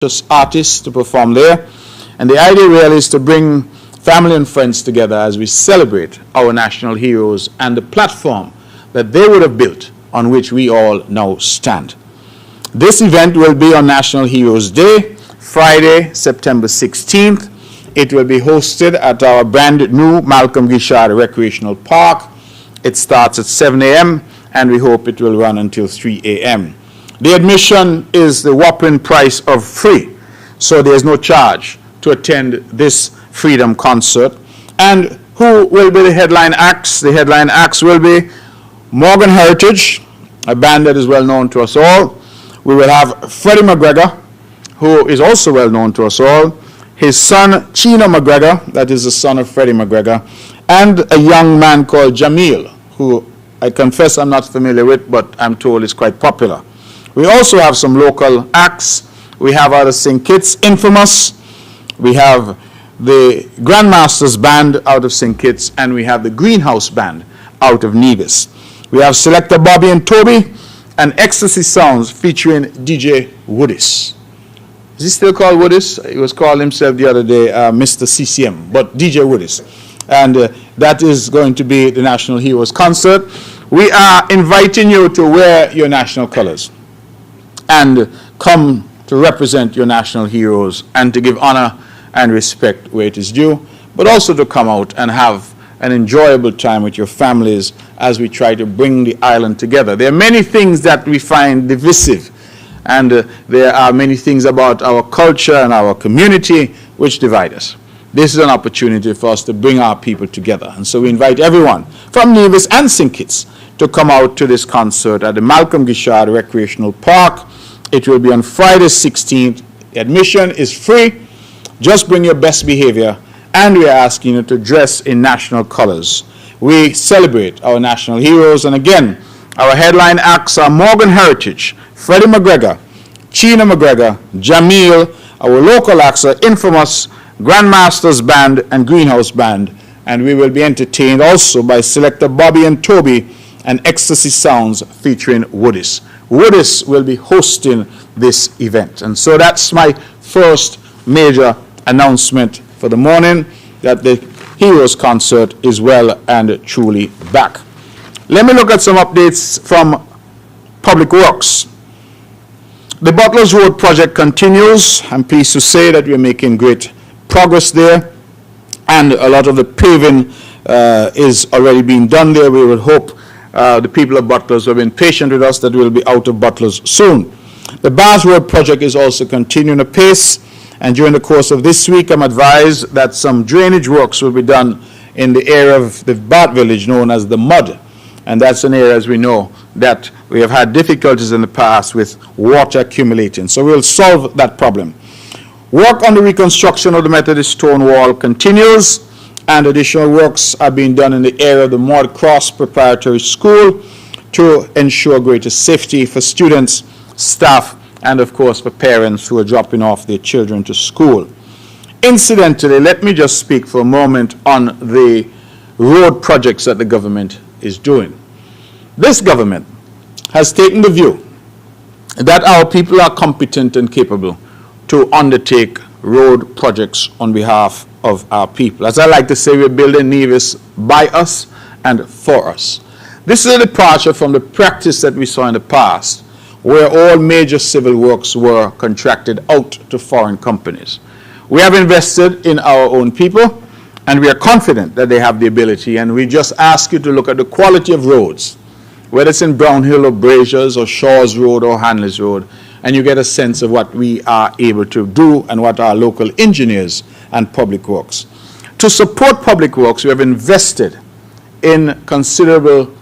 artists to perform there. And the idea really is to bring family and friends together as we celebrate our national heroes and the platform that they would have built on which we all now stand. This event will be on National Heroes Day, Friday, September 16th. It will be hosted at our brand new Malcolm Guichard Recreational Park. It starts at 7 a.m. and we hope it will run until 3 a.m. The admission is the whopping price of free, so there is no charge to attend this Freedom concert. And who will be the headline acts? The headline acts will be Morgan Heritage, a band that is well known to us all. We will have Freddie McGregor, who is also well known to us all. His son, Chino McGregor, that is the son of Freddie McGregor, and a young man called Jamil, who I confess I'm not familiar with, but I'm told is quite popular. We also have some local acts. We have out of St. Kitts, Infamous. We have the Grandmasters Band out of St. Kitts, and we have the Greenhouse Band out of Nevis. We have Selector Bobby and Toby, and Ecstasy Sounds featuring DJ Woodis. Is he still called Woodis? He was called himself the other day Mr. CCM, but DJ Woodis. And that is going to be the National Heroes concert. We are inviting you to wear your national colors and come to represent your national heroes and to give honor and respect where it is due, but also to come out and have an enjoyable time with your families as we try to bring the island together. There are many things that we find divisive, and there are many things about our culture and our community which divide us. This is an opportunity for us to bring our people together. And so we invite everyone from Nevis and St. Kitts to come out to this concert at the Malcolm Guichard Recreational Park. It will be on Friday 16th. Admission is free. Just bring your best behavior, and we are asking you to dress in national colors. We celebrate our national heroes, and again, our headline acts are Morgan Heritage, Freddie McGregor, Chino McGregor, Jamil. Our local acts are Infamous, Grandmasters Band, and Greenhouse Band. And we will be entertained also by Selector Bobby and Toby and Ecstasy Sounds featuring Woodis. Woodis will be hosting this event. And so that's my first major announcement for the morning, that the Heroes concert is well and truly back. Let me look at some updates from Public Works. The Butlers Road project continues. I'm pleased to say that we're making great progress there, and a lot of the paving is already being done there. We would hope the people of Butlers who have been patient with us that we'll be out of Butlers soon. The Bath Road project is also continuing apace, and during the course of this week I'm advised that some drainage works will be done in the area of the Bath village known as the Mud, and that's an area, as we know, that we have had difficulties in the past with water accumulating. So we'll solve that problem. Work on the reconstruction of the Methodist stone wall continues, and additional works are being done in the area of the Maud Cross Preparatory School to ensure greater safety for students, staff, and of course for parents who are dropping off their children to school. Incidentally, let me just speak for a moment on the road projects that the government is doing. This government has taken the view that our people are competent and capable to undertake road projects on behalf of our people. As I like to say, we're building Nevis by us and for us. This is a departure from the practice that we saw in the past, where all major civil works were contracted out to foreign companies. We have invested in our own people, and we are confident that they have the ability, and we just ask you to look at the quality of roads, whether it's in Brownhill or Braziers or Shaw's Road or Hanley's Road, and you get a sense of what we are able to do and what our local engineers and public works. To support public works, we have invested in considerable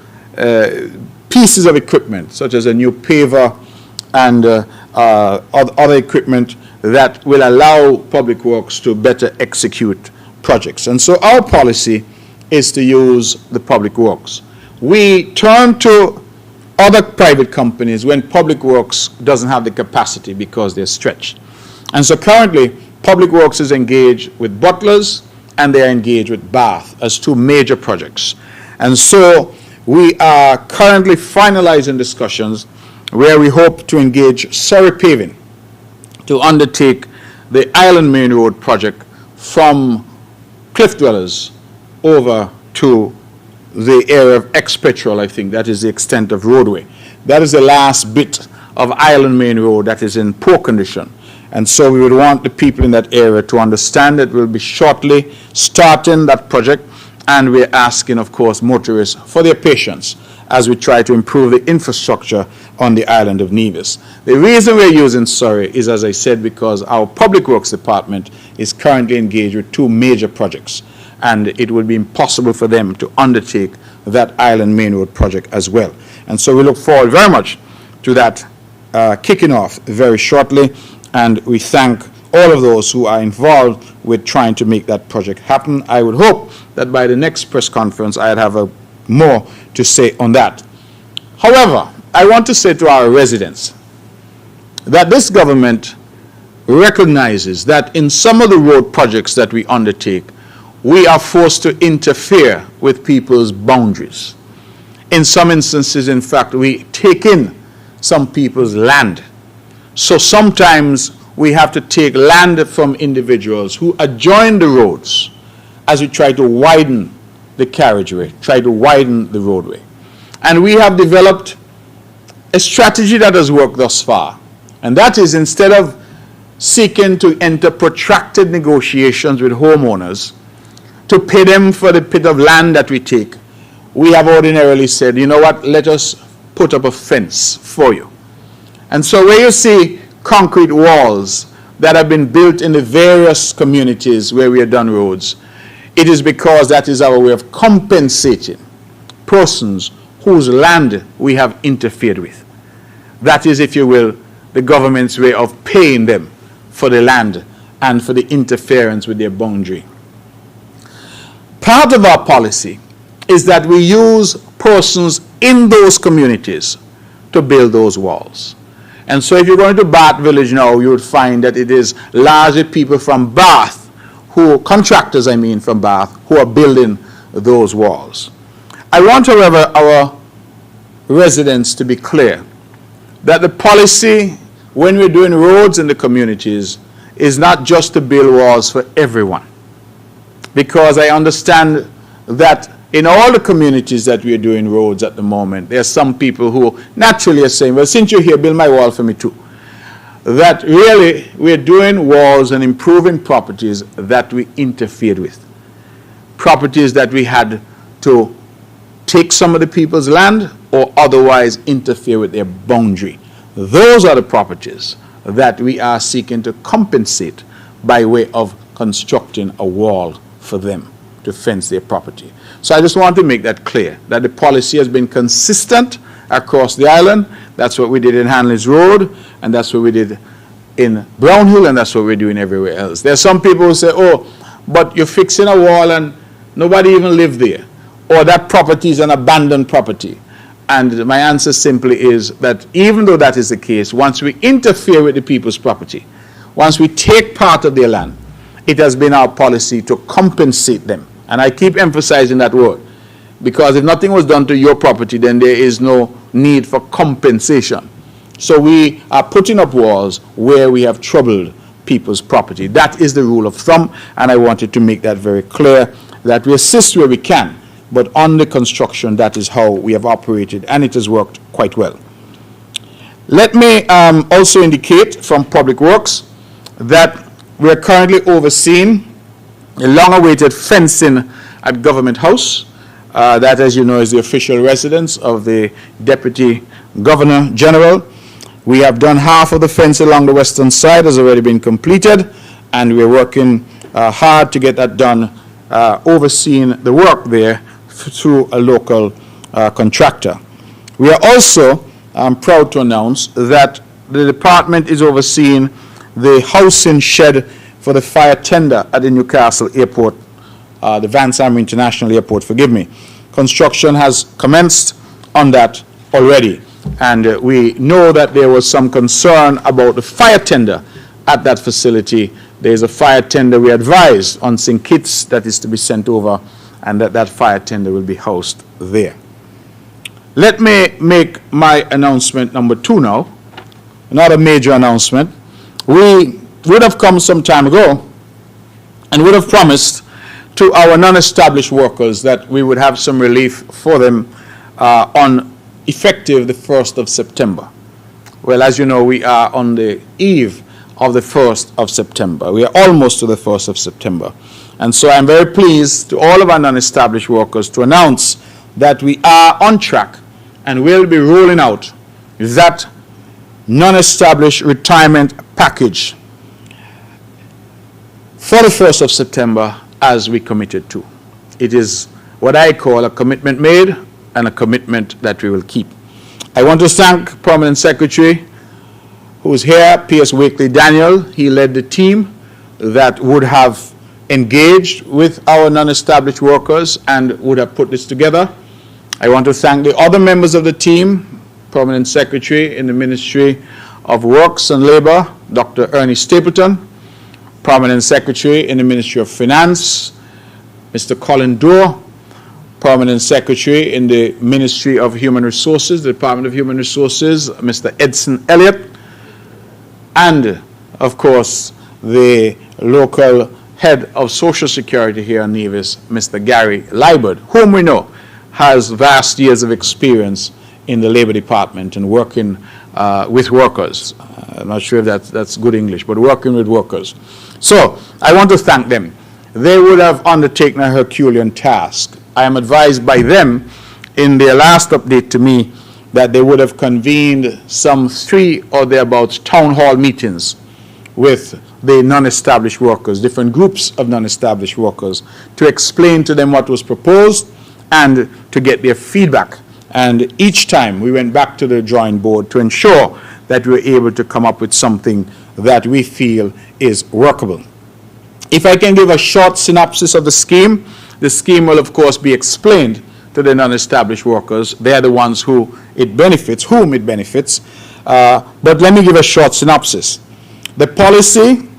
pieces of equipment, such as a new paver and other equipment that will allow public works to better execute projects. And so our policy is to use the public works. We turn to other private companies when public works doesn't have the capacity because they're stretched. And so currently, public works is engaged with Butlers and they are engaged with Bath as two major projects. And so we are currently finalizing discussions where we hope to engage Surrey Paving to undertake the Island Main Road project from Cliff Dwellers over to the area of ex-Petrol, I think. That is the extent of roadway. That is the last bit of Island Main Road that is in poor condition. And so we would want the people in that area to understand that we'll be shortly starting that project, and we're asking, of course, motorists for their patience as we try to improve the infrastructure on the island of Nevis. The reason we're using Surrey is, as I said, because our Public Works Department is currently engaged with two major projects, and it would be impossible for them to undertake that Island Main Road project as well. And so we look forward very much to that kicking off very shortly, and we thank all of those who are involved with trying to make that project happen. I would hope that by the next press conference I'd have more to say on that. However, I want to say to our residents that this government recognizes that in some of the road projects that we undertake, we are forced to interfere with people's boundaries. In some instances, in fact, we take in some people's land. So sometimes we have to take land from individuals who adjoin the roads as we try to widen the carriageway, try to widen the roadway. And we have developed a strategy that has worked thus far. And that is, instead of seeking to enter protracted negotiations with homeowners to pay them for the bit of land that we take, we have ordinarily said, you know what, let us put up a fence for you. And so where you see concrete walls that have been built in the various communities where we have done roads, it is because that is our way of compensating persons whose land we have interfered with. That is, if you will, the government's way of paying them for the land and for the interference with their boundary. Part of our policy is that we use persons in those communities to build those walls. And so if you're going to Bath Village now, you would find that it is largely people from Bath, contractors from Bath, who are building those walls. I want, however, our residents to be clear that the policy, when we're doing roads in the communities, is not just to build walls for everyone. Because I understand that in all the communities that we are doing roads at the moment, there are some people who naturally are saying, well, since you're here, build my wall for me too. That really we're doing walls and improving properties that we interfered with. Properties that we had to take some of the people's land or otherwise interfere with their boundary. Those are the properties that we are seeking to compensate by way of constructing a wall for them to fence their property. So I just want to make that clear, that the policy has been consistent across the island. That's what we did in Hanley's Road, and that's what we did in Brownhill, and that's what we're doing everywhere else. There are some people who say, oh, but you're fixing a wall and nobody even lived there, or that property is an abandoned property. And my answer simply is that even though that is the case, once we interfere with the people's property, once we take part of their land, it has been our policy to compensate them. And I keep emphasizing that word, because if nothing was done to your property, then there is no need for compensation. So we are putting up walls where we have troubled people's property. That is the rule of thumb, and I wanted to make that very clear, that we assist where we can, but on the construction, that is how we have operated, and it has worked quite well. Let me also indicate from Public Works that we are currently overseeing a long-awaited fencing at Government House. That, as you know, is the official residence of the Deputy Governor General. We have done half of the fence along the western side, has already been completed, and we're working hard to get that done, overseeing the work there through a local contractor. We are also proud to announce that the department is overseeing the housing shed for the fire tender at the Newcastle Airport, the Vance Army International Airport, forgive me. Construction has commenced on that already, and we know that there was some concern about the fire tender at that facility. There is a fire tender, we advised, on St. Kitts that is to be sent over, and that fire tender will be housed there. Let me make my announcement number 2 now, another major announcement. we would have come some time ago and would have promised to our non-established workers that we would have some relief for them on effective the 1st of September. Well, as you know, we are on the eve of the 1st of September. We are almost to the 1st of September. And so I'm very pleased to all of our non-established workers to announce that we are on track and will be rolling out that non-established retirement package for the 1st of September as we committed to. It is what I call a commitment made and a commitment that we will keep. I want to thank Permanent Secretary who is here, P.S. Wakely Daniel. He led the team that would have engaged with our non-established workers and would have put this together. I want to thank the other members of the team, Permanent Secretary in the Ministry of Works and Labor, Dr. Ernie Stapleton, Permanent Secretary in the Ministry of Finance, Mr. Colin Dorr, Permanent Secretary in the Ministry of Human Resources, the Department of Human Resources, Mr. Edson Elliott, and, of course, the local head of Social Security here in Nevis, Mr. Gary Liebert, whom we know has vast years of experience in the Labor Department and working with workers. I'm not sure if that's good English, but working with workers. So I want to thank them. They would have undertaken a Herculean task. I am advised by them in their last update to me that they would have convened some 3 or thereabouts town hall meetings with the non-established workers, different groups of non-established workers, to explain to them what was proposed and to get their feedback. And each time we went back to the drawing board to ensure that we were able to come up with something that we feel is workable. If I can give a short synopsis of the scheme will of course be explained to the non-established workers. They are the ones whom it benefits. But let me give a short synopsis. The policy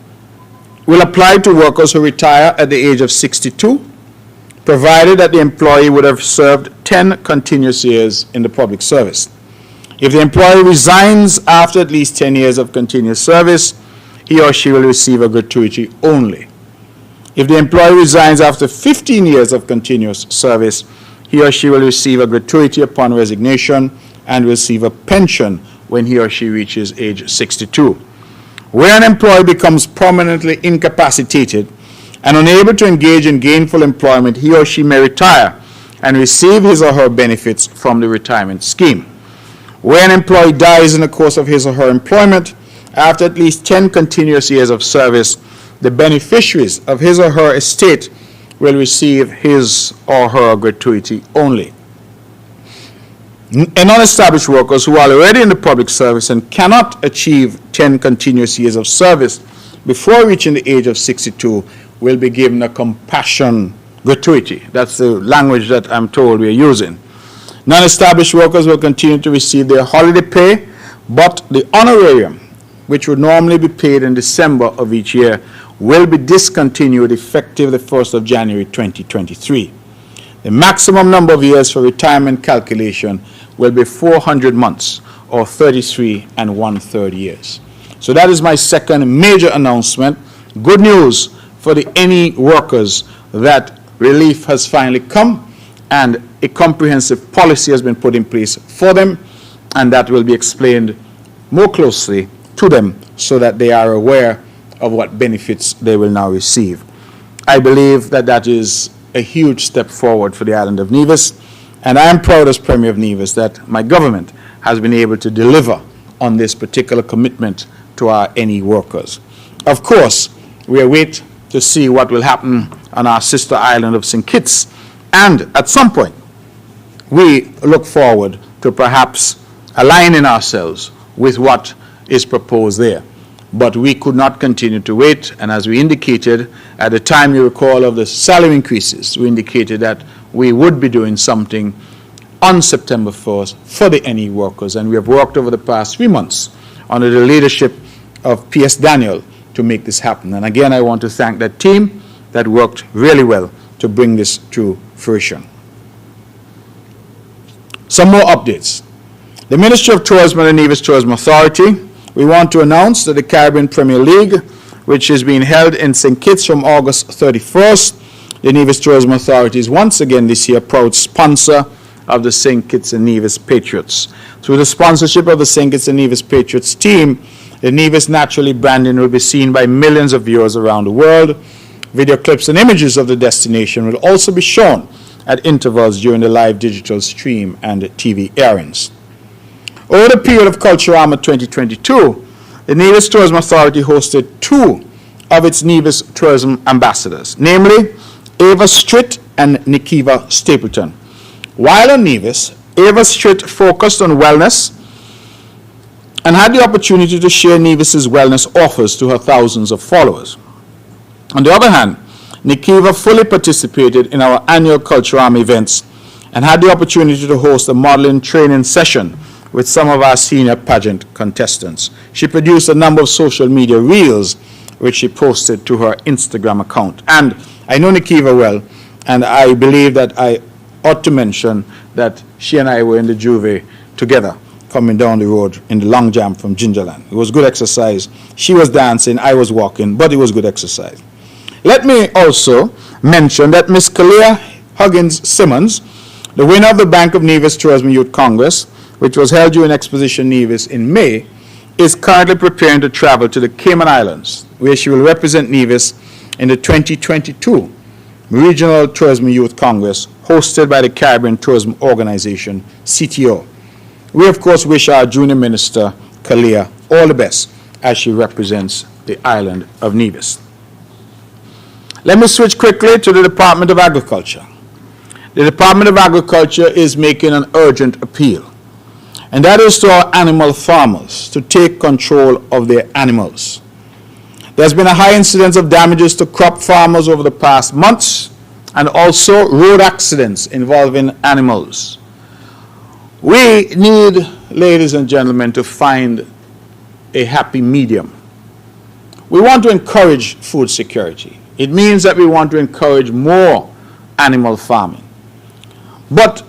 will apply to workers who retire at the age of 62, provided that the employee would have served 10 continuous years in the public service. If the employee resigns after at least 10 years of continuous service, he or she will receive a gratuity only. If the employee resigns after 15 years of continuous service, he or she will receive a gratuity upon resignation and receive a pension when he or she reaches age 62. Where an employee becomes permanently incapacitated and unable to engage in gainful employment, he or she may retire and receive his or her benefits from the retirement scheme. Where an employee dies in the course of his or her employment after at least 10 continuous years of service, the beneficiaries of his or her estate will receive his or her gratuity only. Non-established workers who are already in the public service and cannot achieve 10 continuous years of service before reaching the age of 62 will be given a compassion gratuity. That's the language that I'm told we're using. Non-established workers will continue to receive their holiday pay, but the honorarium, which would normally be paid in December of each year, will be discontinued effective the 1st of January 2023. The maximum number of years for retirement calculation will be 400 months, or 33 1/3 years. So that is my second major announcement. Good news for the NE workers that relief has finally come and a comprehensive policy has been put in place for them, and that will be explained more closely to them so that they are aware of what benefits they will now receive. I believe that that is a huge step forward for the island of Nevis, and I am proud as Premier of Nevis that my government has been able to deliver on this particular commitment to our NE workers. Of course, we await to see what will happen on our sister island of St. Kitts, and at some point we look forward to perhaps aligning ourselves with what is proposed there. But we could not continue to wait, and as we indicated at the time, you recall, of the salary increases, we indicated that we would be doing something on September 1st for the NE workers, and we have worked over the past 3 months under the leadership of P.S. Daniel to make this happen. And again, I want to thank that team that worked really well to bring this to fruition. Some more updates. The Ministry of Tourism and the Nevis Tourism Authority, we want to announce that the Caribbean Premier League, which is being held in St. Kitts from August 31st, the Nevis Tourism Authority is once again this year proud sponsor of the St. Kitts and Nevis Patriots. Through the sponsorship of the St. Kitts and Nevis Patriots team, the Nevis Naturally branding will be seen by millions of viewers around the world. Video clips and images of the destination will also be shown at intervals during the live digital stream and TV airings. Over the period of Culturama 2022, the Nevis Tourism Authority hosted two of its Nevis tourism ambassadors, namely Ava Stritt and Nikiva Stapleton. While on Nevis, Ava Stritt focused on wellness and had the opportunity to share Nevis's wellness offers to her thousands of followers. On the other hand, Nikiva fully participated in our annual Culturama events and had the opportunity to host a modeling training session with some of our senior pageant contestants. She produced a number of social media reels which she posted to her Instagram account. And I know Nikiva well, and I believe that I ought to mention that she and I were in the Juve together coming down the road in the long jam from Gingerland. It was good exercise. She was dancing, I was walking, but it was good exercise. Let me also mention that Miss Kalia Huggins Simmons, the winner of the Bank of Nevis Tourism Youth Congress, which was held during Exposition Nevis in May, is currently preparing to travel to the Cayman Islands, where she will represent Nevis in the 2022 Regional Tourism Youth Congress hosted by the Caribbean Tourism Organization, CTO. We, of course, wish our junior minister, Kalia, all the best as she represents the island of Nevis. Let me switch quickly to the Department of Agriculture. The Department of Agriculture is making an urgent appeal, and that is to our animal farmers to take control of their animals. There's been a high incidence of damages to crop farmers over the past months, and also road accidents involving animals. We need, ladies and gentlemen, to find a happy medium. We want to encourage food security. It means that we want to encourage more animal farming. But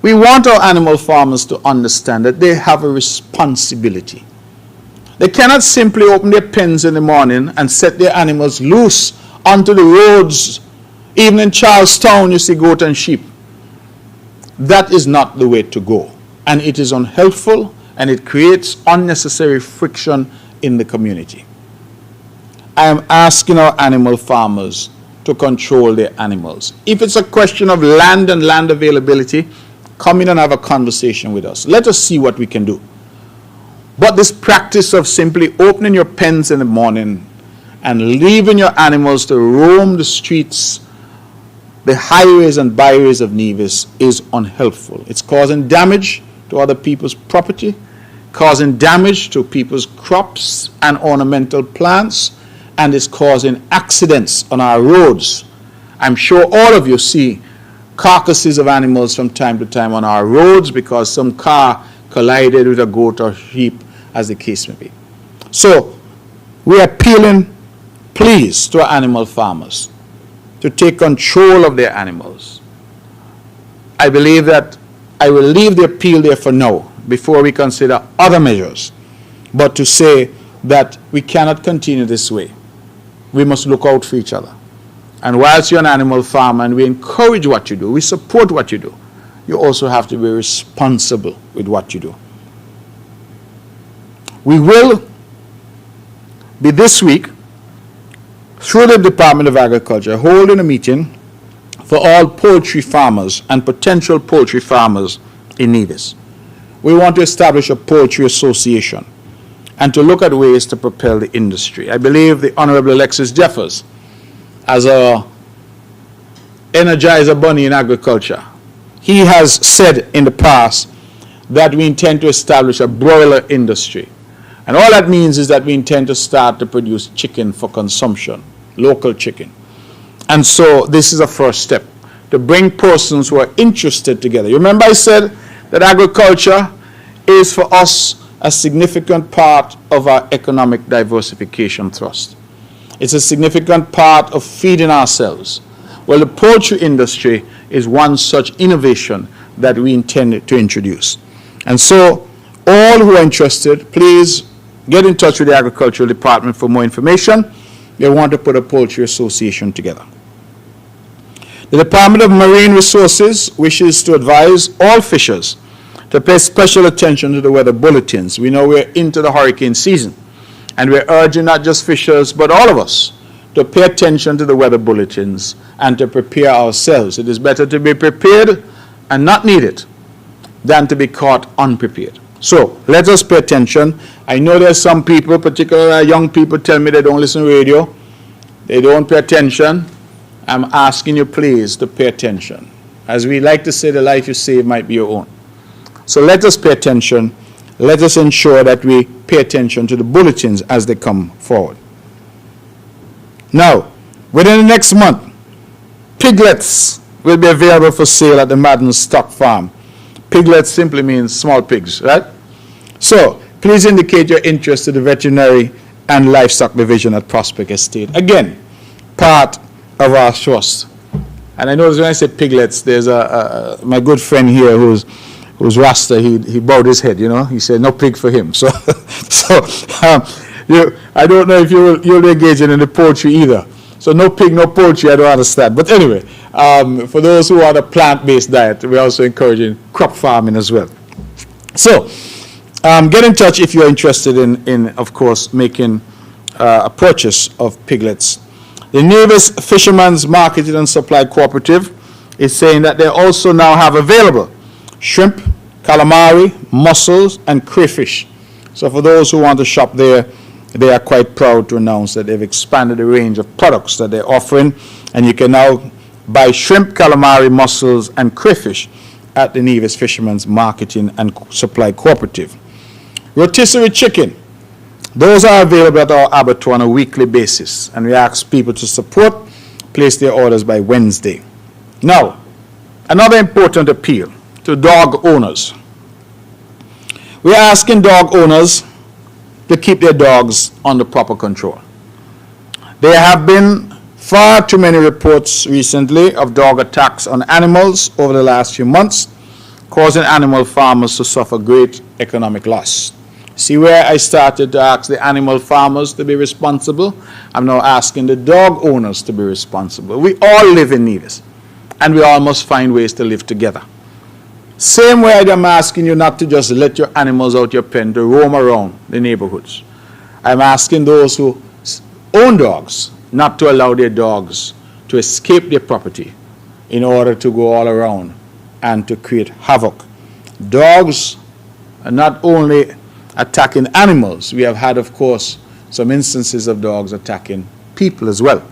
we want our animal farmers to understand that they have a responsibility. They cannot simply open their pens in the morning and set their animals loose onto the roads. Even in Charlestown, you see goat and sheep. That is not the way to go. And it is unhelpful, and it creates unnecessary friction in the community. I am asking our animal farmers to control their animals. If it's a question of land and land availability, come in and have a conversation with us. Let us see what we can do. But this practice of simply opening your pens in the morning and leaving your animals to roam the streets, the highways and byways of Nevis is unhelpful. It's causing damage to other people's property, causing damage to people's crops and ornamental plants, and it's causing accidents on our roads. I'm sure all of you see carcasses of animals from time to time on our roads because some car collided with a goat or sheep, as the case may be. So we are appealing, please, to our animal farmers to take control of their animals. I believe that I will leave the appeal there for now before we consider other measures, but to say that we cannot continue this way. We must look out for each other. And whilst you're an animal farmer and we encourage what you do, we support what you do, you also have to be responsible with what you do. We will be this week, through the Department of Agriculture, holding a meeting for all poultry farmers and potential poultry farmers in Nevis. We want to establish a poultry association and to look at ways to propel the industry. I believe the Honorable Alexis Jeffers, as a Energizer Bunny in agriculture, he has said in the past that we intend to establish a broiler industry. And all that means is that we intend to start to produce chicken for consumption, local chicken. And so this is a first step to bring persons who are interested together. You remember I said that agriculture is for us a significant part of our economic diversification thrust. It's a significant part of feeding ourselves. Well, the poultry industry is one such innovation that we intend to introduce. And so all who are interested, please get in touch with the Agricultural Department for more information. They want to put a poultry association together. The Department of Marine Resources wishes to advise all fishers to pay special attention to the weather bulletins. We know we're into the hurricane season, and we're urging not just fishers, but all of us to pay attention to the weather bulletins and to prepare ourselves. It is better to be prepared and not need it than to be caught unprepared. So let us pay attention. I know there's some people, particularly young people, tell me they don't listen to radio. They don't pay attention. I'm asking you please to pay attention. As we like to say, the life you save might be your own. So let us pay attention. Let us ensure that we pay attention to the bulletins as they come forward. Now, within the next month, piglets will be available for sale at the Madden Stock Farm. Piglets simply means small pigs, right? So, please indicate your interest to the Veterinary and Livestock Division at Prospect Estate. Again, part of our trust. And I notice when I say piglets, there's my good friend here who's Rasta, he bowed his head, you know. He said, no pig for him. So, I don't know if you'll engage in the poultry either. So no pig, no poultry, I don't understand. But anyway, for those who are the plant-based diet, we're also encouraging crop farming as well. So get in touch if you're interested in of course, making a purchase of piglets. The Nevis Fishermen's Marketing and Supply Cooperative is saying that they also now have available shrimp, calamari, mussels, and crayfish. So for those who want to shop there, they are quite proud to announce that they've expanded the range of products that they're offering, and you can now buy shrimp, calamari, mussels, and crayfish at the Nevis Fishermen's Marketing and Supply Cooperative. Rotisserie chicken, those are available at our abattoir on a weekly basis, and we ask people to support, place their orders by Wednesday. Now, another important appeal to dog owners. We are asking dog owners to keep their dogs under proper control. There have been far too many reports recently of dog attacks on animals over the last few months, causing animal farmers to suffer great economic loss. See where I started to ask the animal farmers to be responsible? I'm now asking the dog owners to be responsible. We all live in Nevis, and we all must find ways to live together. Same way I'm asking you not to just let your animals out your pen to roam around the neighborhoods. I'm asking those who own dogs not to allow their dogs to escape their property in order to go all around and to create havoc. Dogs are not only attacking animals. We have had, of course, some instances of dogs attacking people as well.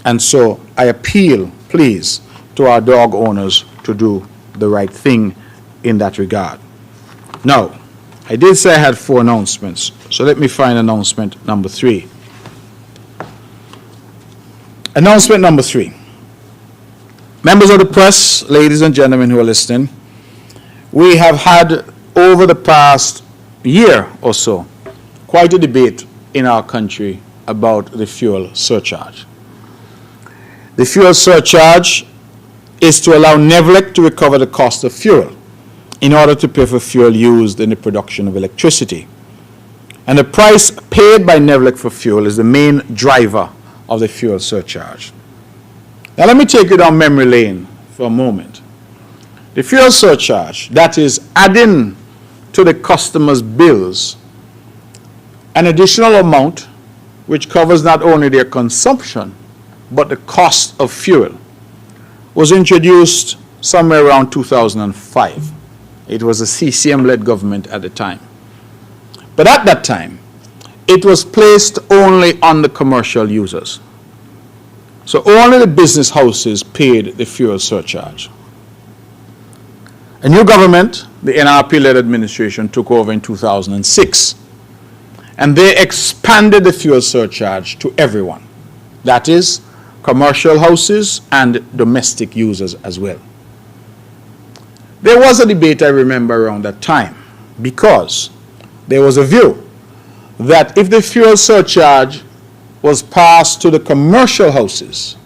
And so I appeal, please, to our dog owners to do the right thing in that regard. Now, I did say I had 4 announcements, so let me find announcement number 3. Announcement number 3. Members of the press, ladies and gentlemen who are listening, we have had over the past year or so quite a debate in our country about the fuel surcharge. The fuel surcharge is to allow NEVLEC to recover the cost of fuel in order to pay for fuel used in the production of electricity. And the price paid by NEVLEC for fuel is the main driver of the fuel surcharge. Now let me take you down memory lane for a moment. The fuel surcharge, that is adding to the customer's bills an additional amount which covers not only their consumption but the cost of fuel, was introduced somewhere around 2005. It was a CCM-led government at the time. But at that time, it was placed only on the commercial users. So only the business houses paid the fuel surcharge. A new government, the NRP-led administration, took over in 2006, and they expanded the fuel surcharge to everyone. That is, commercial houses and domestic users as well. There was a debate, I remember, around that time, because there was a view that if the fuel surcharge was passed to the commercial houses,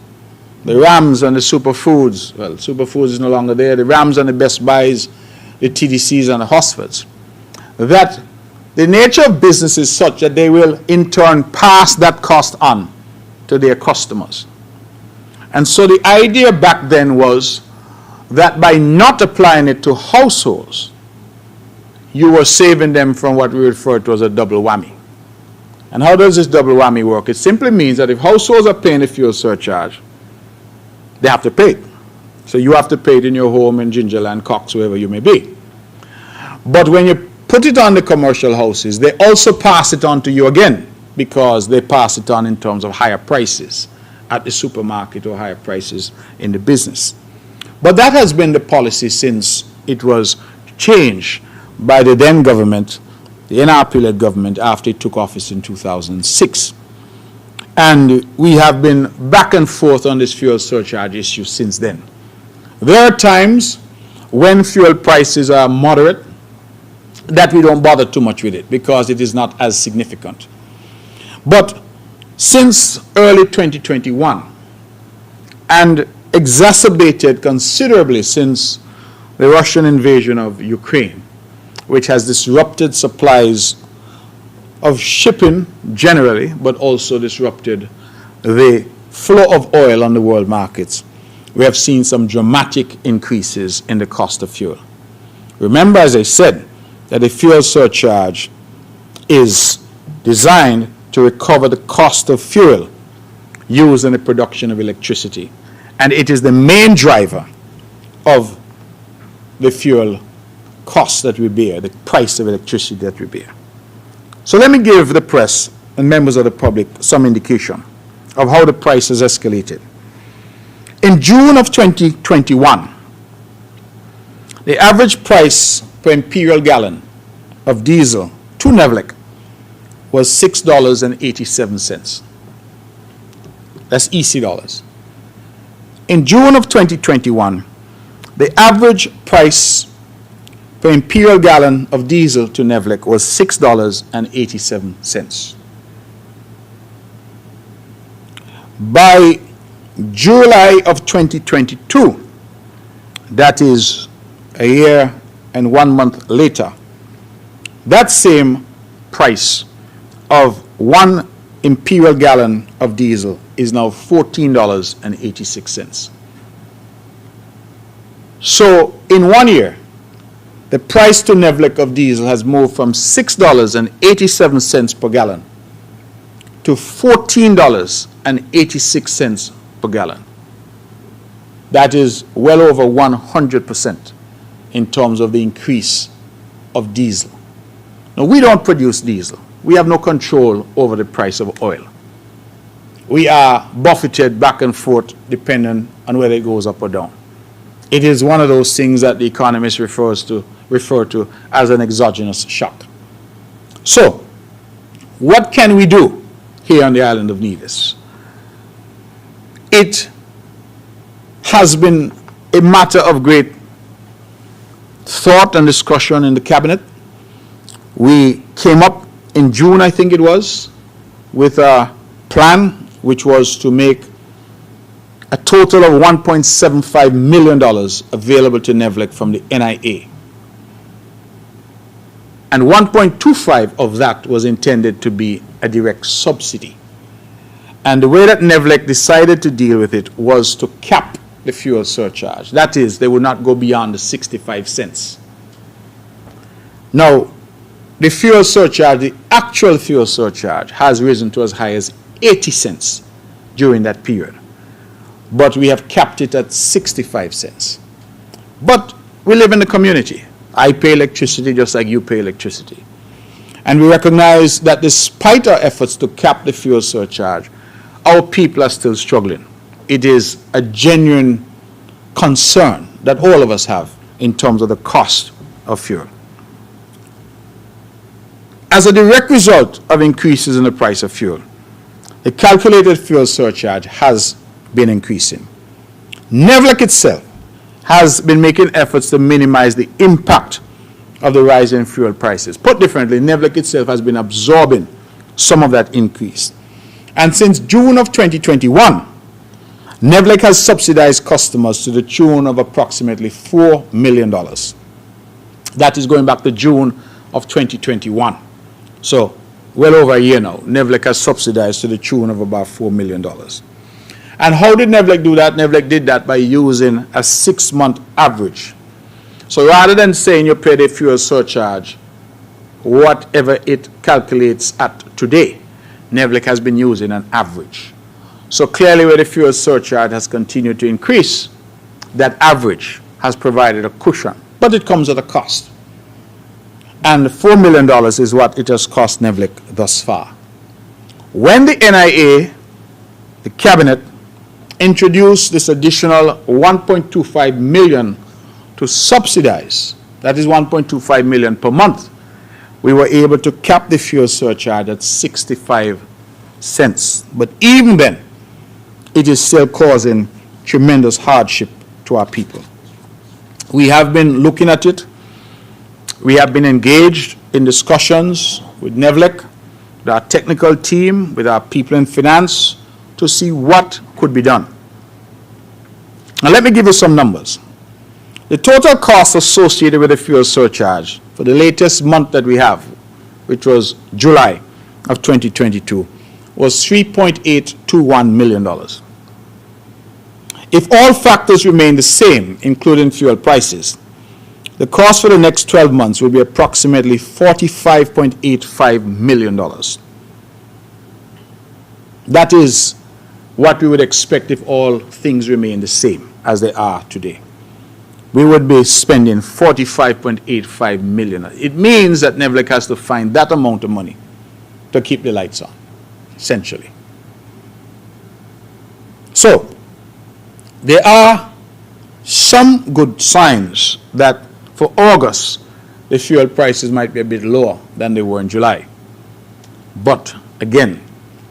the Rams and the Superfoods, well, Superfoods is no longer there, the Rams and the Best Buys, the TDCs and the Hosfords, that the nature of business is such that they will in turn pass that cost on to their customers. And so the idea back then was that by not applying it to households, you were saving them from what we refer to as a double whammy. And how does this double whammy work? It simply means that if households are paying a fuel surcharge, they have to pay it. So you have to pay it in your home in Gingerland, Cox, wherever you may be. But when you put it on the commercial houses, they also pass it on to you again, because they pass it on in terms of higher prices at the supermarket or higher prices in the business. But that has been the policy since it was changed by the then government, the NRP-led government, after it took office in 2006. And we have been back and forth on this fuel surcharge issue since then. There are times when fuel prices are moderate that we don't bother too much with it because it is not as significant. But since early 2021, and exacerbated considerably since the Russian invasion of Ukraine, which has disrupted supplies of shipping generally, but also disrupted the flow of oil on the world markets, we have seen some dramatic increases in the cost of fuel. Remember, as I said, that the fuel surcharge is designed to recover the cost of fuel used in the production of electricity. And it is the main driver of the fuel cost that we bear, the price of electricity that we bear. So let me give the press and members of the public some indication of how the price has escalated. In June of 2021, the average price per imperial gallon of diesel to Nevlec was $6.87. That's EC dollars. In June of 2021, the average price per imperial gallon of diesel to Nevlec was $6.87. By July of 2022, that is a year and 1 month later, that same price of 1 imperial gallon of diesel is now $14.86. So in 1 year, the price to Nevlec of diesel has moved from $6.87 per gallon to $14.86 per gallon. That is well over 100% in terms of the increase of diesel. Now, we don't produce diesel. We have no control over the price of oil. We are buffeted back and forth depending on whether it goes up or down. It is one of those things that the economists refer to as an exogenous shock. So, what can we do here on the island of Nevis? It has been a matter of great thought and discussion in the cabinet. We came up in June, I think it was, with a plan which was to make a total of $1.75 million available to Nevlec from the NIA. And 1.25 of that was intended to be a direct subsidy. And the way that Nevlec decided to deal with it was to cap the fuel surcharge. That is, they would not go beyond the 65 cents. Now, the fuel surcharge, the actual fuel surcharge, has risen to as high as 80 cents during that period. But we have capped it at 65 cents. But we live in the community. I pay electricity just like you pay electricity. And we recognize that despite our efforts to cap the fuel surcharge, our people are still struggling. It is a genuine concern that all of us have in terms of the cost of fuel. As a direct result of increases in the price of fuel, the calculated fuel surcharge has been increasing. Nevlec itself has been making efforts to minimize the impact of the rise in fuel prices. Put differently, Nevlec itself has been absorbing some of that increase. And since June of 2021, Nevlec has subsidized customers to the tune of approximately $4 million. That is going back to June of 2021. So, well over a year now, NEVLEC has subsidized to the tune of about $4 million. And how did NEVLEC do that? NEVLEC did that by using a 6-month average. So rather than saying you pay the fuel surcharge, whatever it calculates at today, NEVLEC has been using an average. So clearly where the fuel surcharge has continued to increase, that average has provided a cushion, but it comes at a cost. And $4 million is what it has cost NEVLEC thus far. When the NIA, the cabinet, introduced this additional $1.25 million to subsidize, that is $1.25 million per month, we were able to cap the fuel surcharge at 65 cents. But even then, it is still causing tremendous hardship to our people. We have been looking at it. We have been engaged in discussions with NEVLEC, with our technical team, with our people in finance, to see what could be done. Now let me give you some numbers. The total cost associated with the fuel surcharge for the latest month that we have, which was July of 2022, was $3.821 million. If all factors remain the same, including fuel prices, the cost for the next 12 months will be approximately $45.85 million. That is what we would expect if all things remain the same as they are today. We would be spending $45.85 million. It means that NEVLEC has to find that amount of money to keep the lights on, essentially. So, there are some good signs that for August, the fuel prices might be a bit lower than they were in July. But again,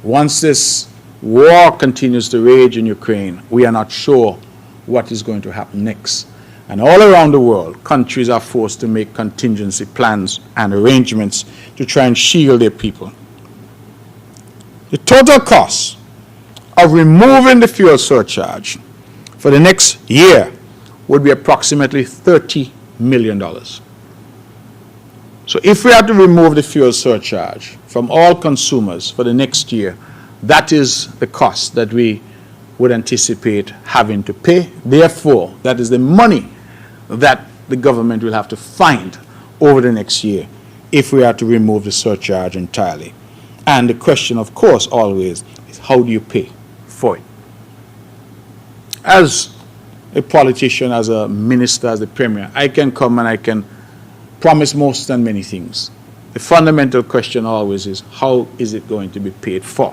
once this war continues to rage in Ukraine, we are not sure what is going to happen next. And all around the world, countries are forced to make contingency plans and arrangements to try and shield their people. The total cost of removing the fuel surcharge for the next year would be approximately $30 million. So if we had to remove the fuel surcharge from all consumers for the next year, that is the cost that we would anticipate having to pay. Therefore, that is the money that the government will have to find over the next year if we are to remove the surcharge entirely. And the question, of course, always is how do you pay for it? As a politician, as a minister, as a premier, I can come and I can promise most and many things. The fundamental question always is how is it going to be paid for?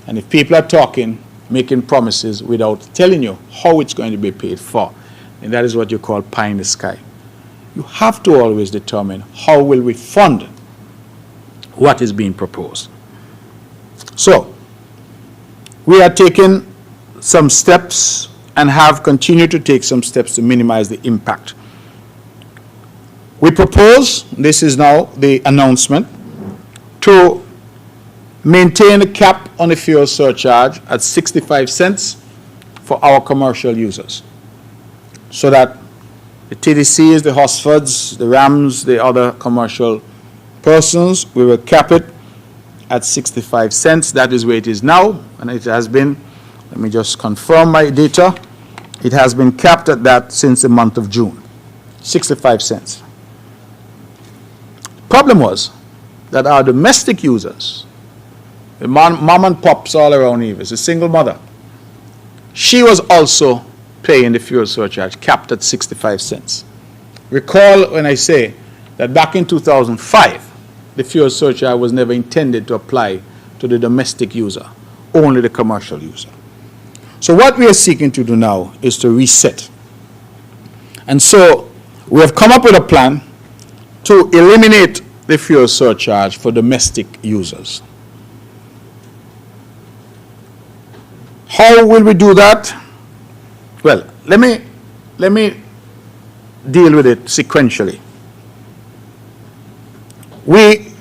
And if people are talking, making promises without telling you how it's going to be paid for, and that is what you call pie in the sky. You have to always determine how will we fund what is being proposed. So, we are taking some steps and have continued to take some steps to minimize the impact. We propose, this is now the announcement, to maintain a cap on the fuel surcharge at 65 cents for our commercial users, so that the TDCs, the Hosfords, the Rams, the other commercial persons, we will cap it at 65 cents. That is where it is now, and it has been, let me just confirm my data, it has been capped at that since the month of June, 65 cents. Problem was that our domestic users, the mom and pops all around here, a single mother, she was also paying the fuel surcharge, capped at 65 cents. Recall when I say that back in 2005, the fuel surcharge was never intended to apply to the domestic user, only the commercial user. So what we are seeking to do now is to reset. And so we have come up with a plan to eliminate the fuel surcharge for domestic users. How will we do that? Well, let me deal with it sequentially. We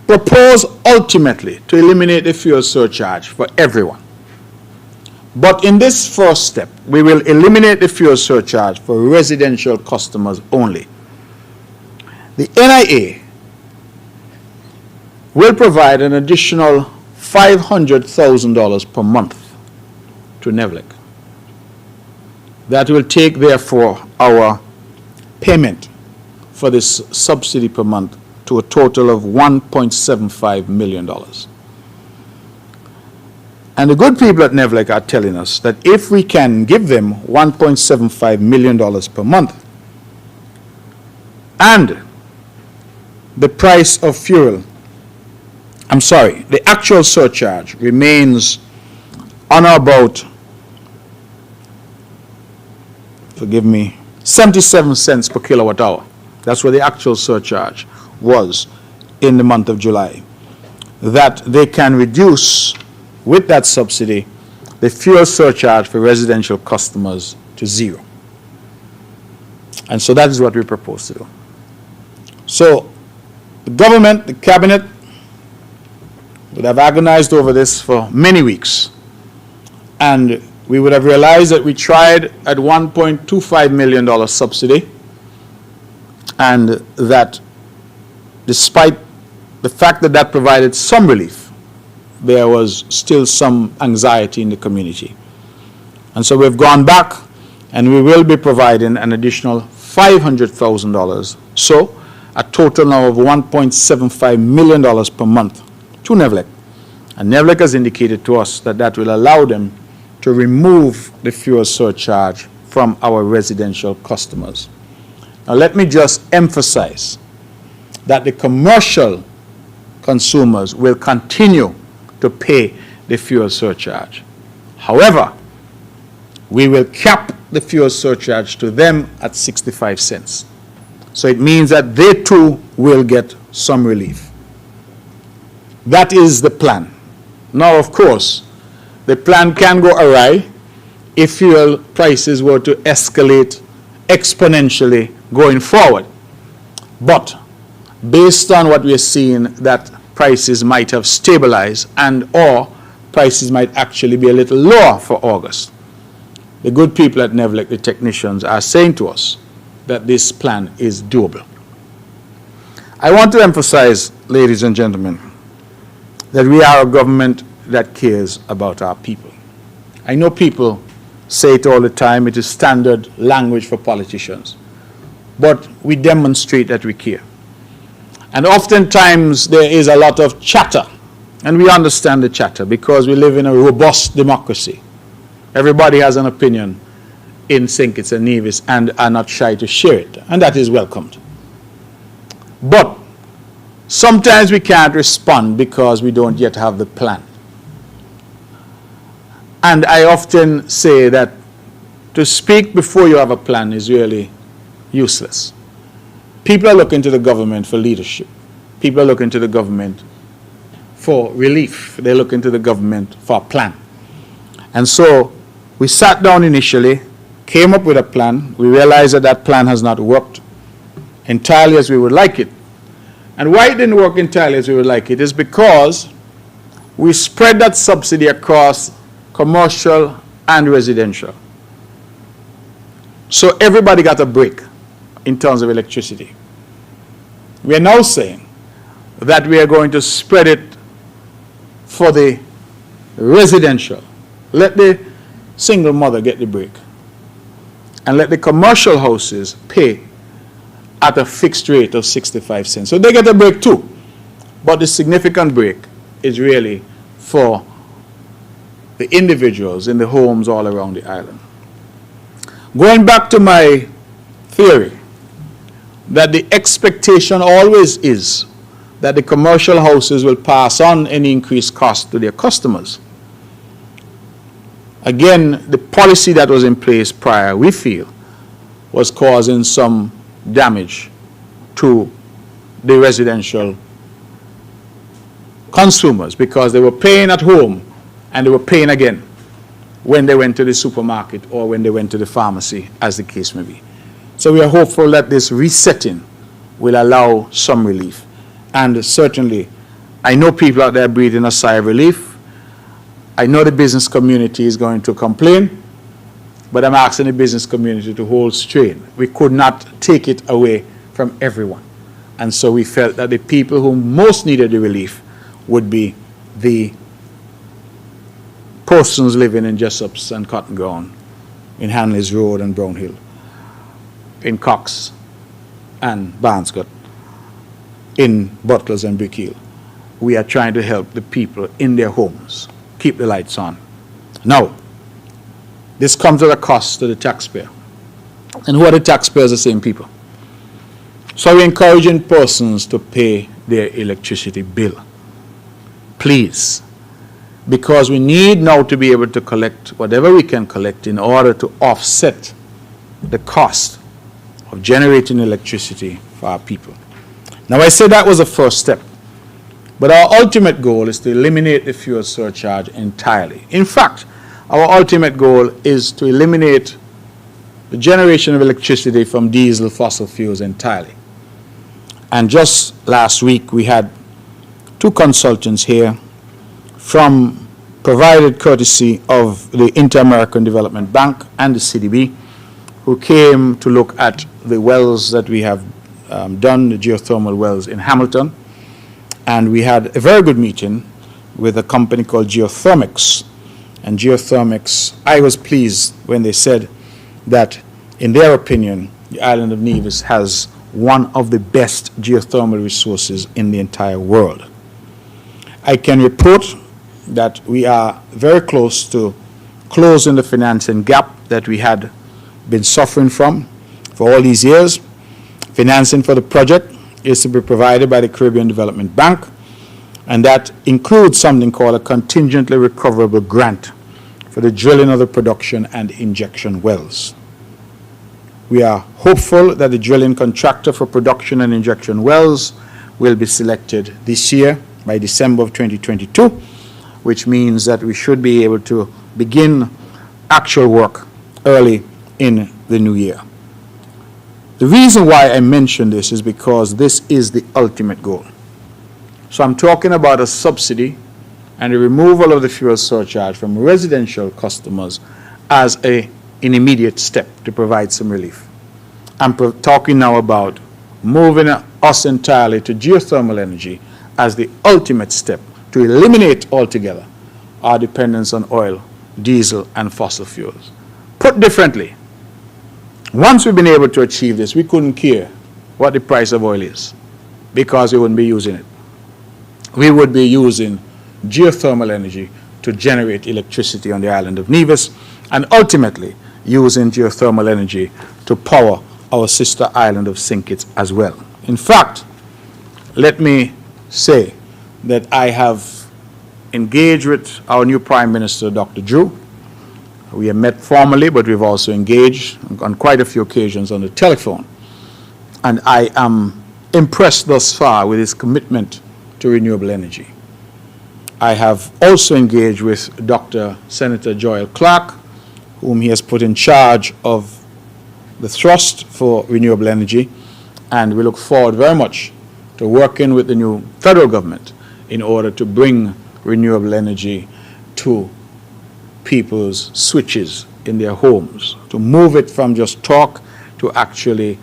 propose ultimately to eliminate the fuel surcharge for everyone. But in this first step, we will eliminate the fuel surcharge for residential customers only. The NIA will provide an additional $500,000 per month to Nevlec. That will take, therefore, our payment for this subsidy per month to a total of $1.75 million. And the good people at Nevlec are telling us that if we can give them $1.75 million per month, and the price of fuel, the actual surcharge remains on or about, 77 cents per kilowatt hour. That's what the actual surcharge was in the month of July. That they can reduce, with that subsidy, the fuel surcharge for residential customers to zero. And so that is what we propose to do. So the government, the cabinet, would have agonized over this for many weeks. And we would have realized that we tried at $1.25 million subsidy, and that despite the fact that that provided some relief, there was still some anxiety in the community. And so we've gone back, and we will be providing an additional $500,000. So a total now of $1.75 million per month to Nevlec. And Nevlec has indicated to us that that will allow them to remove the fuel surcharge from our residential customers. Now let me just emphasize that the commercial consumers will continue to pay the fuel surcharge. However, we will cap the fuel surcharge to them at 65 cents. So it means that they too will get some relief. That is the plan. Now, of course, the plan can go awry if fuel prices were to escalate exponentially going forward. But based on what we are seeing, that prices might have stabilized and or prices might actually be a little lower for August. The good people at Nevlec, the technicians, are saying to us that this plan is doable. I want to emphasize, ladies and gentlemen, that we are a government that cares about our people. I know people say it all the time, it is standard language for politicians, but we demonstrate that we care. And oftentimes there is a lot of chatter, and we understand the chatter because we live in a robust democracy. Everybody has an opinion in St. Kitts and Nevis and are not shy to share it, and that is welcomed. But sometimes we can't respond because we don't yet have the plan. And I often say that to speak before you have a plan is really useless. People are looking to the government for leadership. People are looking to the government for relief. They're looking to the government for a plan. And so we sat down initially, came up with a plan. We realized that that plan has not worked entirely as we would like it. And why it didn't work entirely as we would like it is because we spread that subsidy across commercial and residential. So everybody got a break in terms of electricity. We are now saying that we are going to spread it for the residential. Let the single mother get the break, and let the commercial houses pay at a fixed rate of 65 cents. So they get a break too. But the significant break is really for the individuals in the homes all around the island. Going back to my theory that the expectation always is that the commercial houses will pass on any increased cost to their customers. Again, the policy that was in place prior, we feel, was causing some damage to the residential consumers because they were paying at home and they were paying again when they went to the supermarket or when they went to the pharmacy, as the case may be. So we are hopeful that this resetting will allow some relief. And certainly, I know people out there breathing a sigh of relief. I know the business community is going to complain, but I'm asking the business community to hold straight. We could not take it away from everyone. And so we felt that the people who most needed the relief would be the persons living in Jessops and Cotton Ground, in Hanley's Road and Brown Hill, in Cox and Barnscott, in Butlers and Brick Hill. We are trying to help the people in their homes keep the lights on. Now, this comes at a cost to the taxpayer. And who are the taxpayers? The same people. So we're encouraging persons to pay their electricity bill. Please. Because we need now to be able to collect whatever we can collect in order to offset the cost of generating electricity for our people. Now, I said that was the first step. But our ultimate goal is to eliminate the fuel surcharge entirely. In fact, our ultimate goal is to eliminate the generation of electricity from diesel fossil fuels entirely. And just last week, we had 2 consultants here provided courtesy of the Inter-American Development Bank and the CDB, who came to look at the wells that we have done, the geothermal wells in Hamilton. And we had a very good meeting with a company called Geothermics. And Geothermics, I was pleased when they said that, in their opinion, the island of Nevis has one of the best geothermal resources in the entire world. I can report that we are very close to closing the financing gap that we had been suffering from for all these years. Financing for the project is to be provided by the Caribbean Development Bank, and that includes something called a contingently recoverable grant for the drilling of the production and injection wells. We are hopeful that the drilling contractor for production and injection wells will be selected this year by December of 2022, which means that we should be able to begin actual work early in the new year. The reason why I mention this is because this is the ultimate goal. So I'm talking about a subsidy and the removal of the fuel surcharge from residential customers as an immediate step to provide some relief. I'm talking now about moving us entirely to geothermal energy as the ultimate step to eliminate altogether our dependence on oil, diesel, and fossil fuels. Put differently, once we've been able to achieve this, we couldn't care what the price of oil is because we wouldn't be using it. We would be using geothermal energy to generate electricity on the island of Nevis, and ultimately using geothermal energy to power our sister island of St. Kitts as well. In fact, let me say that I have engaged with our new Prime Minister, Dr. Drew. We have met formally, but we've also engaged on quite a few occasions on the telephone. And I am impressed thus far with his commitment to renewable energy. I have also engaged with Dr. Senator Joel Clark, whom he has put in charge of the thrust for renewable energy, and we look forward very much to working with the new federal government in order to bring renewable energy to people's switches in their homes, to move it from just talk to actually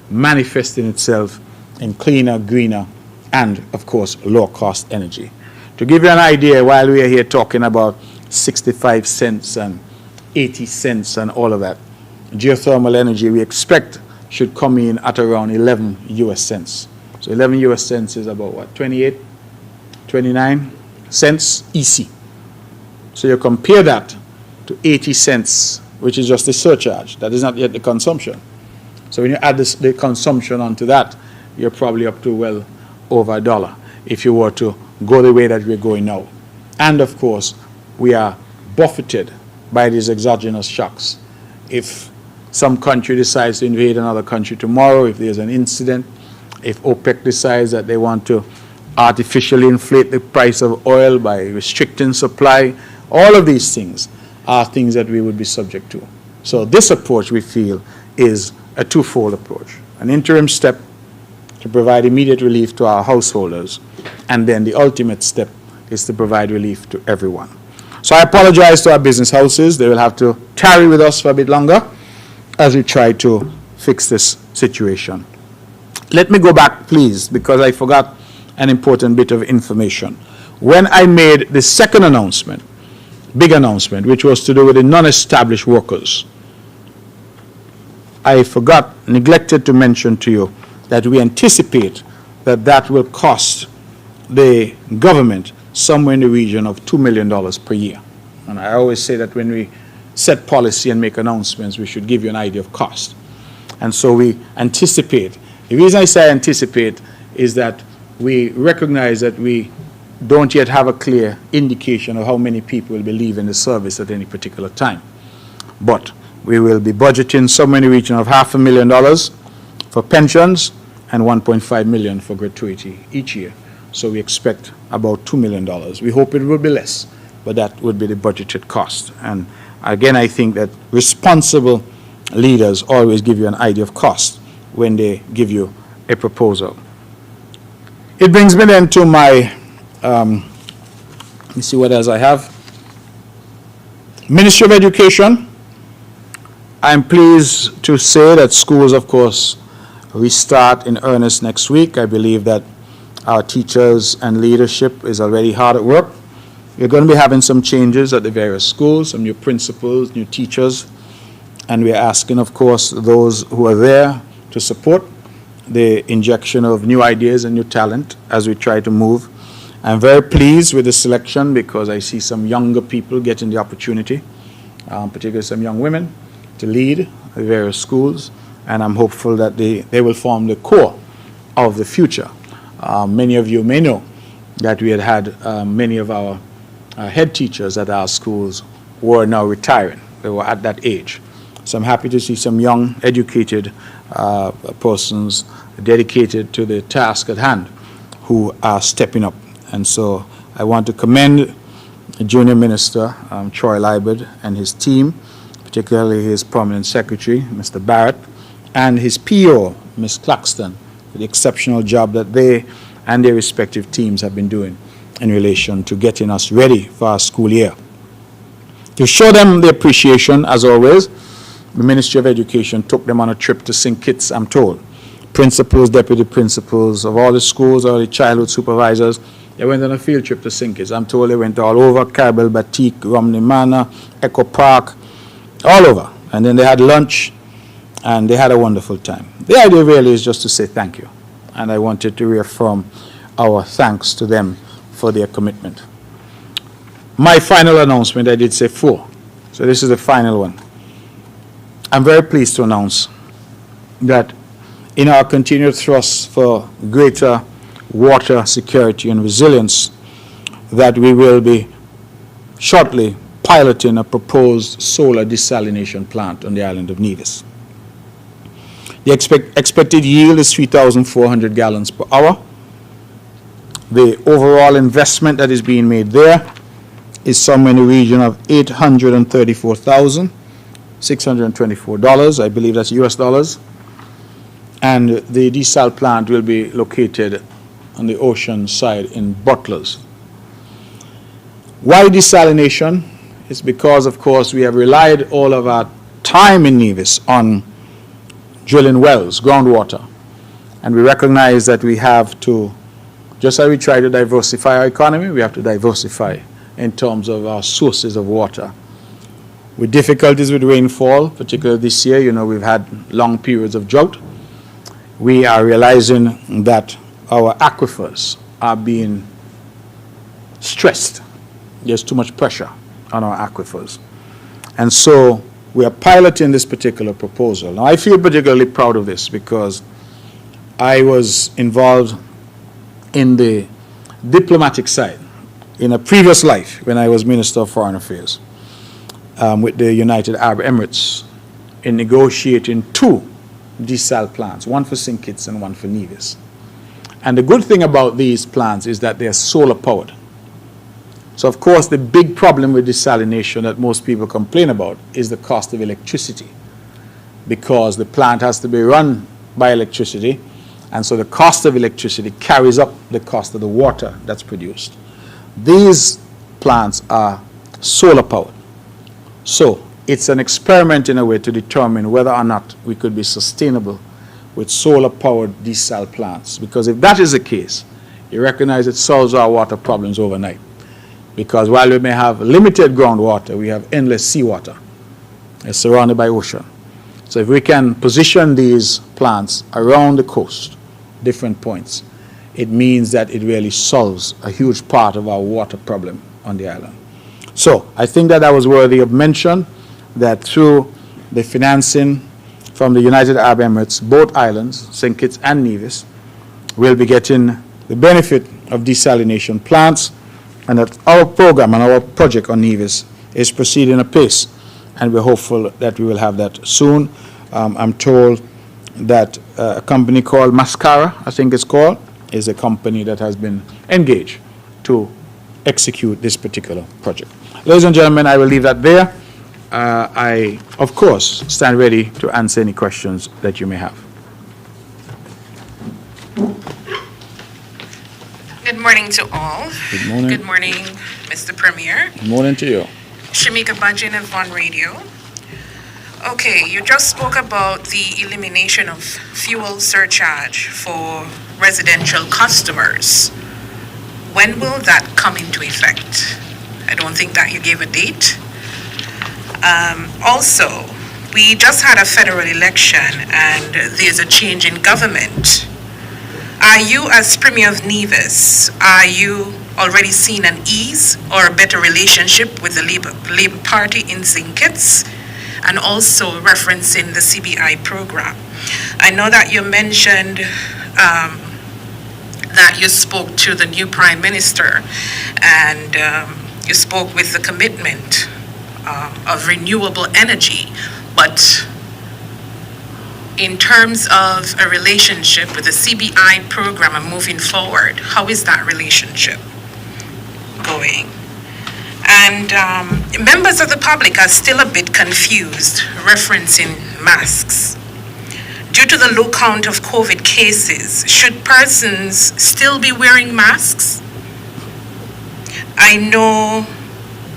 manifesting itself in cleaner, greener, and, of course, low-cost energy. To give you an idea, while we are here talking about 65 cents and 80 cents and all of that, geothermal energy we expect should come in at around 11 US cents. So 11 US cents is about what, 28, 29 cents EC. So you compare that to 80 cents, which is just the surcharge. That is not yet the consumption. So when you add the consumption onto that, you're probably up to well over $1 if you were to go the way that we're going now. And of course, we are buffeted by these exogenous shocks. If some country decides to invade another country tomorrow, if there's an incident, if OPEC decides that they want to artificially inflate the price of oil by restricting supply, all of these things are things that we would be subject to. So this approach, we feel, is a twofold approach. An interim step to provide immediate relief to our householders, and then the ultimate step is to provide relief to everyone. So I apologize to our business houses. They will have to tarry with us for a bit longer as we try to fix this situation. Let me go back, please, because I forgot an important bit of information. When I made the second announcement, big announcement, which was to do with the non-established workers, I neglected to mention to you that we anticipate that that will cost the government somewhere in the region of $2 million per year. And I always say that when we set policy and make announcements, we should give you an idea of cost. And so we anticipate. The reason I say anticipate is that we recognize that we don't yet have a clear indication of how many people will be leaving the service at any particular time. But we will be budgeting somewhere in the region of $500,000 for pensions and $1.5 million for gratuity each year. So we expect about $2 million. We hope it will be less, but that would be the budgeted cost. And again, I think that responsible leaders always give you an idea of cost when they give you a proposal. It brings me then to my, let me see what else I have. Ministry of Education. I'm pleased to say that schools, of course, restart in earnest next week. I believe that our teachers and leadership is already hard at work. We're going to be having some changes at the various schools, some new principals, new teachers, and we're asking, of course, those who are there to support the injection of new ideas and new talent as we try to move. I'm very pleased with the selection because I see some younger people getting the opportunity, particularly some young women, to lead the various schools, and I'm hopeful that they will form the core of the future. Many of you may know that we had many of our head teachers at our schools who are now retiring. They were at that age. So I'm happy to see some young, educated persons dedicated to the task at hand who are stepping up. And so I want to commend the Junior Minister, Troy Liebert, and his team, particularly his prominent secretary, Mr. Barrett, and his PO, Ms. Claxton, for the exceptional job that they and their respective teams have been doing in relation to getting us ready for our school year. To show them the appreciation, as always, the Ministry of Education took them on a trip to St. Kitts, I'm told. Principals, deputy principals of all the schools, all the childhood supervisors, they went on a field trip to St. Kitts. I'm told they went all over, Carabel, Batik, Romney Manor, Echo Park, all over. And then they had lunch, and they had a wonderful time. The idea really is just to say thank you. And I wanted to reaffirm our thanks to them for their commitment. My final announcement, I did say 4. So this is the final one. I'm very pleased to announce that in our continued thrust for greater water security and resilience, that we will be shortly piloting a proposed solar desalination plant on the island of Nevis. The expected yield is 3,400 gallons per hour. The overall investment that is being made there is somewhere in the region of $834,624. I believe that's US dollars. And the desal plant will be located on the ocean side in Butlers. Why desalination? It's because, of course, we have relied all of our time in Nevis on drilling wells, groundwater. And we recognize that we have to, just as we try to diversify our economy, we have to diversify in terms of our sources of water. With difficulties with rainfall, particularly this year, you know, we've had long periods of drought. We are realizing that our aquifers are being stressed. There's too much pressure on our aquifers. And so we are piloting this particular proposal. Now, I feel particularly proud of this because I was involved in the diplomatic side in a previous life when I was Minister of Foreign Affairs with the United Arab Emirates in negotiating 2 desal plants, one for St. Kitts and one for Nevis. And the good thing about these plants is that they are solar powered. So, of course, the big problem with desalination that most people complain about is the cost of electricity, because the plant has to be run by electricity, and so the cost of electricity carries up the cost of the water that's produced. These plants are solar powered. So it's an experiment in a way to determine whether or not we could be sustainable with solar powered desal plants, because if that is the case, you recognize it solves our water problems overnight. Because while we may have limited groundwater, we have endless seawater. It's surrounded by ocean. So if we can position these plants around the coast, different points, it means that it really solves a huge part of our water problem on the island. So I think that was worthy of mention, that through the financing from the United Arab Emirates, both islands, St. Kitts and Nevis, will be getting the benefit of desalination plants, and that our program and our project on Nevis is proceeding apace, and we're hopeful that we will have that soon. I'm told that a company called Mascara, I think it's called, is a company that has been engaged to execute this particular project. Ladies and gentlemen, I will leave that there. I, of course, stand ready to answer any questions that you may have. Good morning to all. Good morning. Good morning, Mr. Premier. Good morning to you. Shamika Bajin of Von Radio. Okay, you just spoke about the elimination of fuel surcharge for residential customers. When will that come into effect? I don't think that you gave a date. Also, we just had a federal election and there's a change in government. Are you, as Premier of Nevis, are you already seeing an ease or a better relationship with the Labour Party in St. Kitts? And also referencing the CBI program. I know that you mentioned that you spoke to the new Prime Minister and you spoke with the commitment of renewable energy, but in terms of a relationship with the CBI program and moving forward, how is that relationship going? And members of the public are still a bit confused referencing masks. Due to the low count of COVID cases, should persons still be wearing masks? I know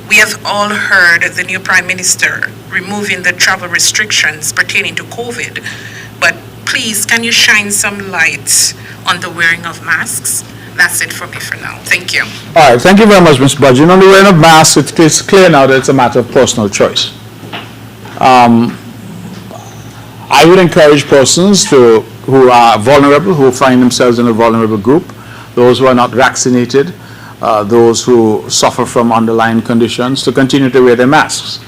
we have all heard the new Prime Minister removing the travel restrictions pertaining to COVID, but please, can you shine some light on the wearing of masks? That's it for me for now. Thank you. All right, thank you very much, Ms. Budgeon. On the wearing of masks, it's clear now that it's a matter of personal choice. I would encourage persons who are vulnerable, who find themselves in a vulnerable group, those who are not vaccinated, those who suffer from underlying conditions, to continue to wear their masks.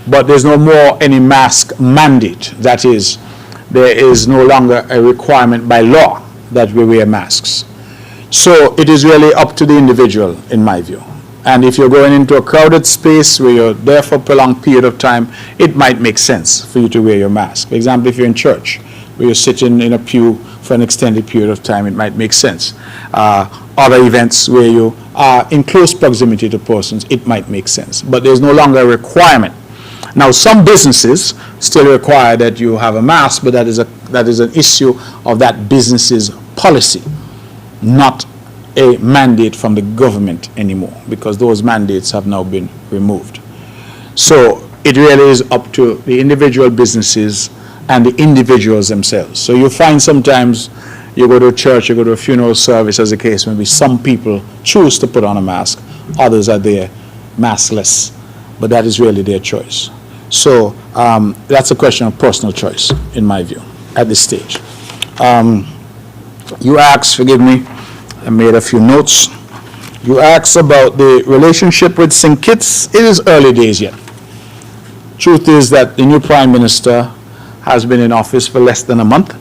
But there's no more any mask mandate. That is, there is no longer a requirement by law that we wear masks. So it is really up to the individual, in my view. And if you're going into a crowded space where you're there for a prolonged period of time, it might make sense for you to wear your mask. For example, if you're in church, where you're sitting in a pew for an extended period of time, it might make sense. Other events where you are in close proximity to persons, it might make sense. But there's no longer a requirement. Now, some businesses still require that you have a mask, but that is an issue of that business's policy, not a mandate from the government anymore, because those mandates have now been removed. So it really is up to the individual businesses and the individuals themselves. So you find sometimes you go to a church, you go to a funeral service, as the case may be, some people choose to put on a mask, others are there maskless, but that is really their choice. So that's a question of personal choice, in my view, at this stage. You asked, forgive me, I made a few notes. You asked about the relationship with St. Kitts. It is early days yet. Truth is that the new Prime Minister has been in office for less than a month.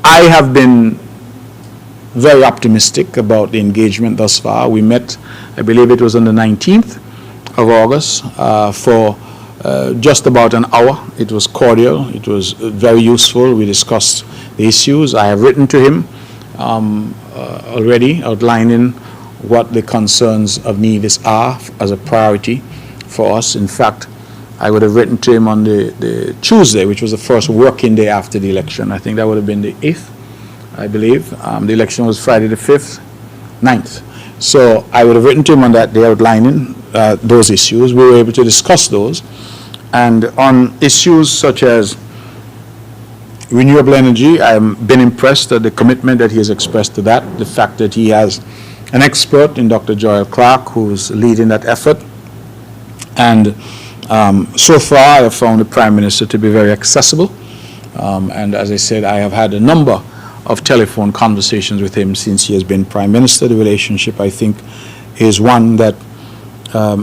I have been very optimistic about the engagement thus far. We met, I believe it was on the 19th of August, for just about an hour. It was cordial. It was very useful. We discussed the issues. I have written to him already, outlining what the concerns of Nevis are as a priority for us. In fact, I would have written to him on the Tuesday, which was the first working day after the election. I think that would have been the 8th, I believe. The election was Friday the 5th, 9th. So I would have written to him on that day, outlining those issues. We were able to discuss those. And on issues such as renewable energy, I've been impressed at the commitment that he has expressed to that, the fact that he has an expert in Dr. Joel Clark who's leading that effort. And so far I have found the Prime Minister to be very accessible. And as I said, I have had a number of telephone conversations with him since he has been Prime Minister. The relationship, I think, is one that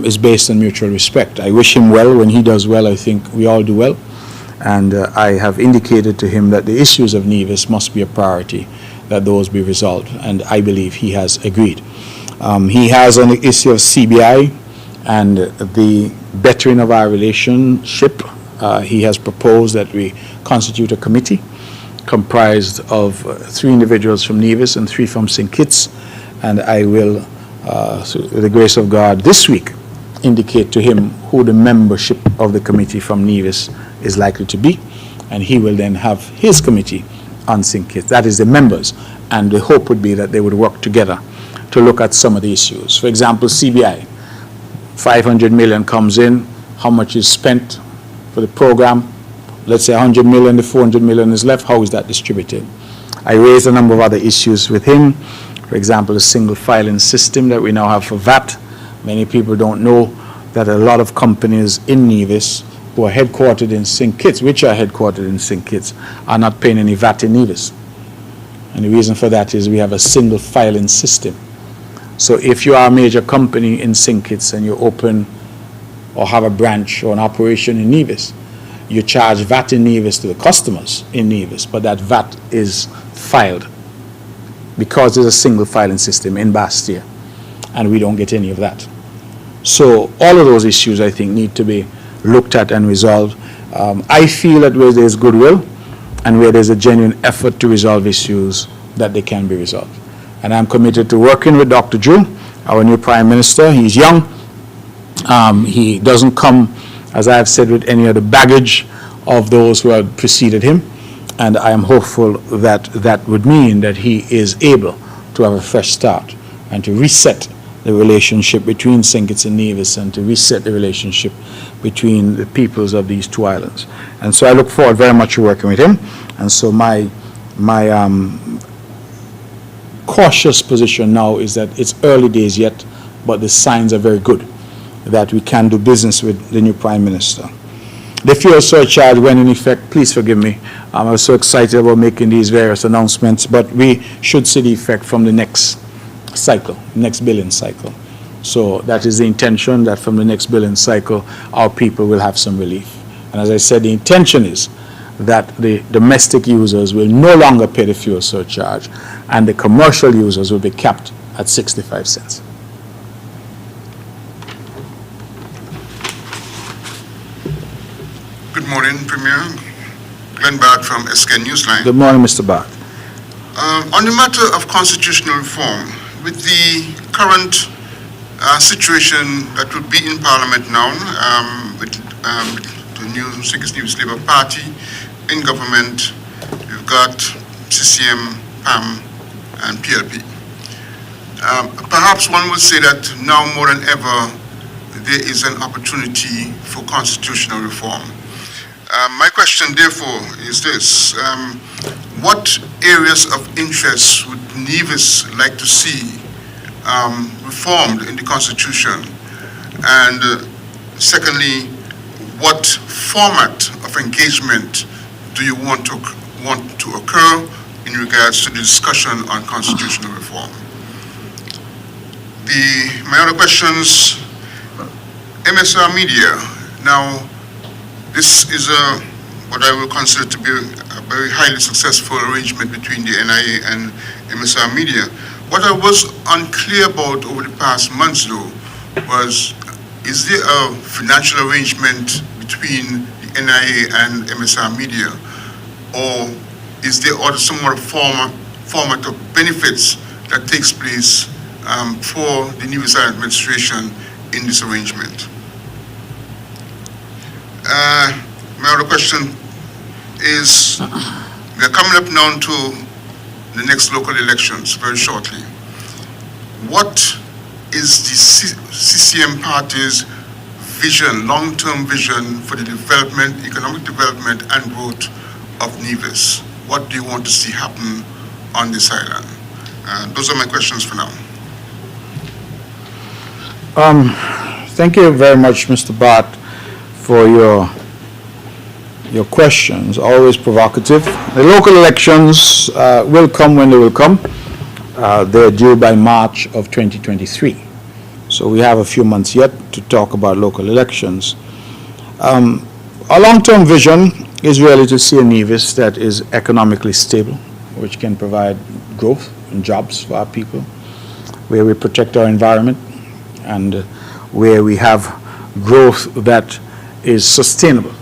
is based on mutual respect. I wish him well. When he does well, I think we all do well. And I have indicated to him that the issues of Nevis must be a priority, that those be resolved, and I believe he has agreed. He has on the issue of CBI and the bettering of our relationship, he has proposed that we constitute a committee comprised of 3 individuals from Nevis and 3 from St. Kitts, and I will, with the grace of God, this week indicate to him who the membership of the committee from Nevis is likely to be, and he will then have his committee on St. Kitts. That is the members, and the hope would be that they would work together to look at some of the issues. For example, CBI, 500 million comes in, how much is spent for the program? Let's say 100 million, the 400 million is left, how is that distributed? I raised a number of other issues with him. For example, the single filing system that we now have for VAT. Many people don't know that a lot of companies in Nevis who are headquartered in St. Kitts, which are headquartered in St. Kitts, are not paying any VAT in Nevis. And the reason for that is we have a single filing system. So if you are a major company in St. Kitts and you open or have a branch or an operation in Nevis, you charge VAT in Nevis to the customers in Nevis, but that VAT is filed because there's a single filing system in Bastia, and we don't get any of that. So all of those issues, I think, need to be looked at and resolved. I feel that where there's goodwill and where there's a genuine effort to resolve issues, that they can be resolved. And I'm committed to working with Dr. Drew, our new Prime Minister. He's young. He doesn't come, as I have said, with any of the baggage of those who have preceded him. And I am hopeful that that would mean that he is able to have a fresh start and to reset the relationship between St. Kitts and Nevis and to reset the relationship between the peoples of these 2 islands. And so I look forward very much to working with him. And so my cautious position now is that it's early days yet, but the signs are very good that we can do business with the new Prime Minister. The fuel surcharge went in effect. Please forgive me. I was so excited about making these various announcements, but we should see the effect from the next cycle, next billing cycle. So that is the intention, that from the next billing cycle, our people will have some relief. And as I said, the intention is that the domestic users will no longer pay the fuel surcharge, and the commercial users will be capped at 65 cents. Good morning, Premier. Glenn Bard from SK Newsline. Good morning, Mr. Bard. On the matter of constitutional reform, with the current situation that would be in Parliament now, with the new St. Kitts Nevis Labour Party in government, you've got CCM, PAM, and PLP. Perhaps one would say that now more than ever, there is an opportunity for constitutional reform. My question, therefore, is this. What areas of interest would Nevis like to see reformed in the Constitution? And secondly, what format of engagement do you want to occur in regards to the discussion on constitutional reform? My other questions, MSR Media. Now, this is what I will consider to be a very highly successful arrangement between the NIA and MSR Media. What I was unclear about over the past months, though, was, is there a financial arrangement between the NIA and MSR Media, or is there some more format of benefits that takes place for the Nevis Island administration in this arrangement? My other question is, we are coming up now to the next local elections very shortly. What is the CCM party's vision, long-term vision for the development, economic development and growth of Nevis? What do you want to see happen on this island? Those are my questions for now. Thank you very much, Mr. Bart, for your questions, always provocative. The local elections will come when they will come. They're due by March of 2023. So we have a few months yet to talk about local elections. Our long-term vision is really to see a Nevis that is economically stable, which can provide growth and jobs for our people, where we protect our environment, and where we have growth that is sustainable.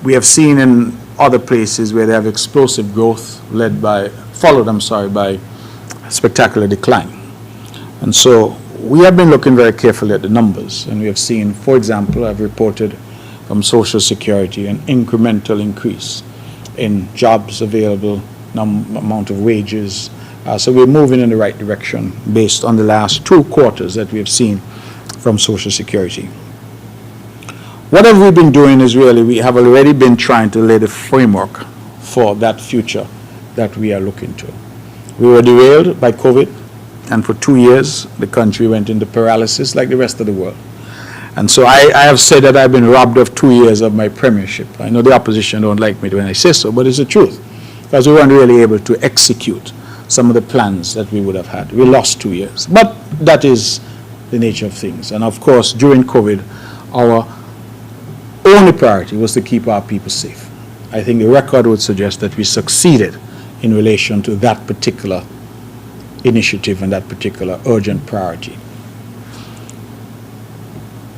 We have seen in other places where they have explosive growth followed by spectacular decline. And so we have been looking very carefully at the numbers, and we have seen, for example, I've reported from Social Security an incremental increase in jobs available, amount of wages. So we're moving in the right direction based on the last 2 quarters that we have seen from Social Security. What have we been doing is really we have already been trying to lay the framework for that future that we are looking to. We were derailed by COVID, and for 2 years the country went into paralysis like the rest of the world. And so I have said that I've been robbed of 2 years of my premiership. I know the opposition don't like me when I say so, but it's the truth, because we weren't really able to execute some of the plans that we would have had. We lost 2 years, but that is the nature of things. And of course, during COVID, our only priority was to keep our people safe. I think the record would suggest that we succeeded in relation to that particular initiative and that particular urgent priority.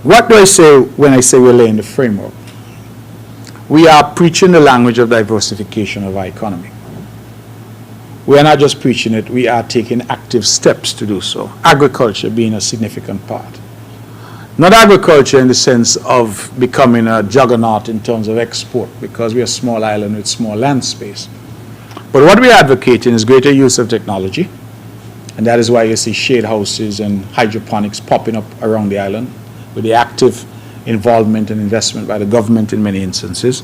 What do I say when I say we're laying the framework? We are preaching the language of diversification of our economy. We are not just preaching it, we are taking active steps to do so, agriculture being a significant part. Not agriculture in the sense of becoming a juggernaut in terms of export, because we are a small island with small land space. But what we are advocating is greater use of technology, and that is why you see shade houses and hydroponics popping up around the island, with the active involvement and investment by the government in many instances.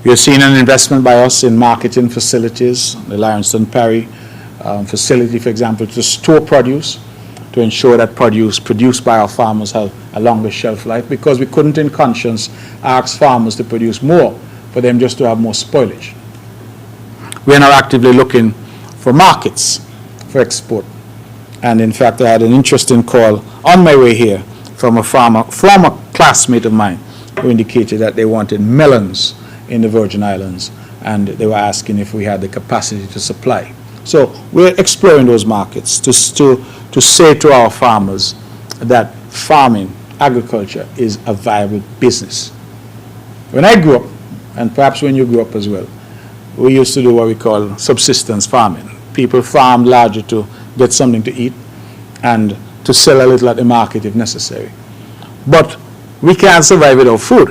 We have seen an investment by us in marketing facilities, the Lawrencetown Perry facility, for example, to store produce, to ensure that produce produced by our farmers have a longer shelf life, because we couldn't in conscience ask farmers to produce more for them just to have more spoilage. We are now actively looking for markets for export. And in fact, I had an interesting call on my way here from a former classmate of mine who indicated that they wanted melons in the Virgin Islands, and they were asking if we had the capacity to supply. So we're exploring those markets to say to our farmers that farming, agriculture is a viable business. When I grew up, and perhaps when you grew up as well, we used to do what we call subsistence farming. People farmed largely to get something to eat and to sell a little at the market if necessary. But we can't survive without food.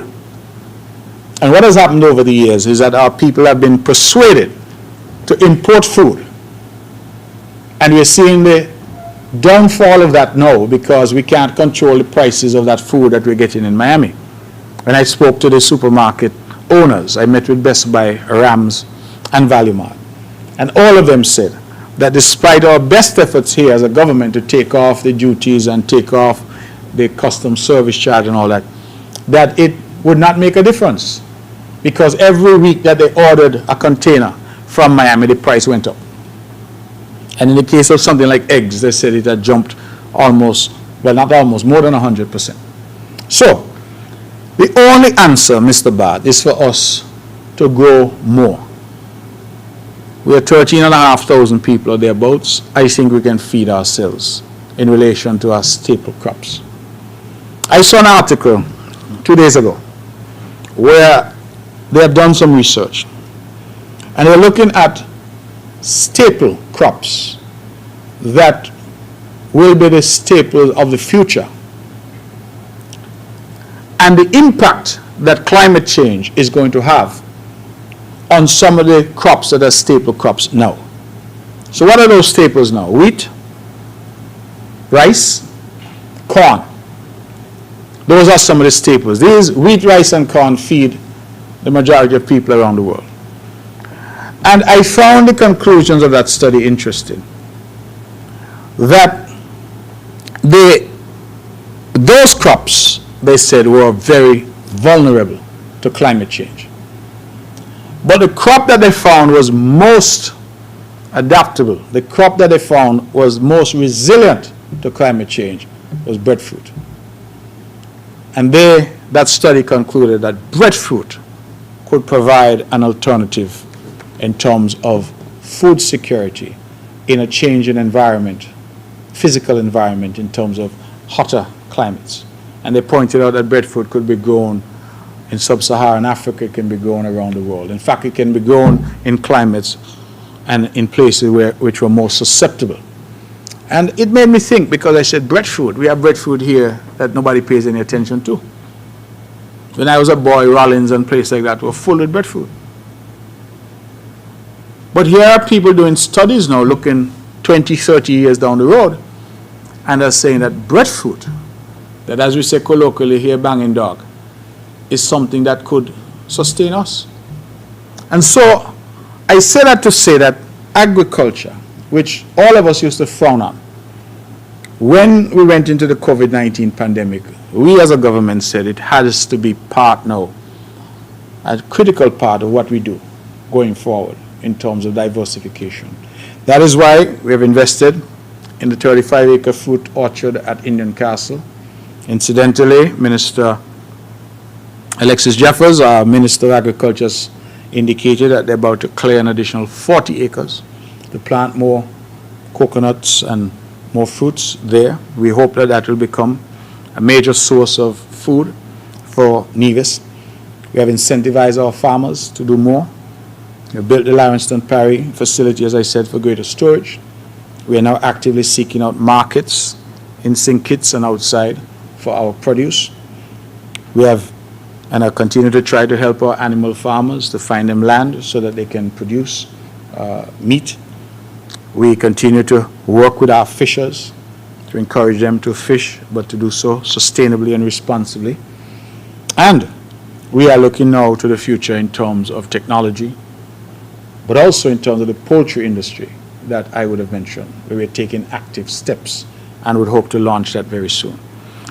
And what has happened over the years is that our people have been persuaded to import food. And we're seeing the downfall of that now, because we can't control the prices of that food that we're getting in Miami. When I spoke to the supermarket owners, I met with Best Buy, Rams, and Value Mart. And all of them said that despite our best efforts here as a government to take off the duties and take off the customs service charge and all that, that it would not make a difference, because every week that they ordered a container from Miami, the price went up. And in the case of something like eggs, they said it had jumped almost, well, not almost, more than 100%. So, the only answer, Mr. Bard, is for us to grow more. We are 13,500 people or thereabouts. I think we can feed ourselves in relation to our staple crops. I saw an article 2 days ago where they have done some research, and they're looking at staple crops that will be the staple of the future, and the impact that climate change is going to have on some of the crops that are staple crops now. So what are those staples now? Wheat, rice, corn. Those are some of the staples. These wheat, rice, and corn feed the majority of people around the world. And I found the conclusions of that study interesting. That those crops, they said, were very vulnerable to climate change. But the crop that they found was most adaptable, the crop that they found was most resilient to climate change was breadfruit. And that study concluded that breadfruit could provide an alternative in terms of food security in a changing environment, physical environment, in terms of hotter climates. And they pointed out that breadfruit could be grown in sub-Saharan Africa, it can be grown around the world. In fact, it can be grown in climates and in places which were more susceptible. And it made me think, because I said breadfruit. We have breadfruit here that nobody pays any attention to. When I was a boy, Rollins and places like that were full with breadfruit. But here are people doing studies now, looking 20, 30 years down the road, and are saying that breadfruit, that as we say colloquially here, banging dog, is something that could sustain us. And so I say that to say that agriculture, which all of us used to frown on, when we went into the COVID-19 pandemic, we as a government said it has to be part now, a critical part of what we do going forward in terms of diversification. That is why we have invested in the 35-acre fruit orchard at Indian Castle. Incidentally, Minister Alexis Jeffers, our Minister of Agriculture, has indicated that they're about to clear an additional 40 acres to plant more coconuts and more fruits there. We hope that that will become a major source of food for Nevis. We have incentivized our farmers to do more. We have built the Lawrencetown Parry facility, as I said, for greater storage. We are now actively seeking out markets in St. Kitts and outside for our produce. We have and I continue to try to help our animal farmers to find them land so that they can produce meat. We continue to work with our fishers to encourage them to fish, but to do so sustainably and responsibly. And we are looking now to the future in terms of technology, but also in terms of the poultry industry that I would have mentioned, where we're taking active steps and would hope to launch that very soon.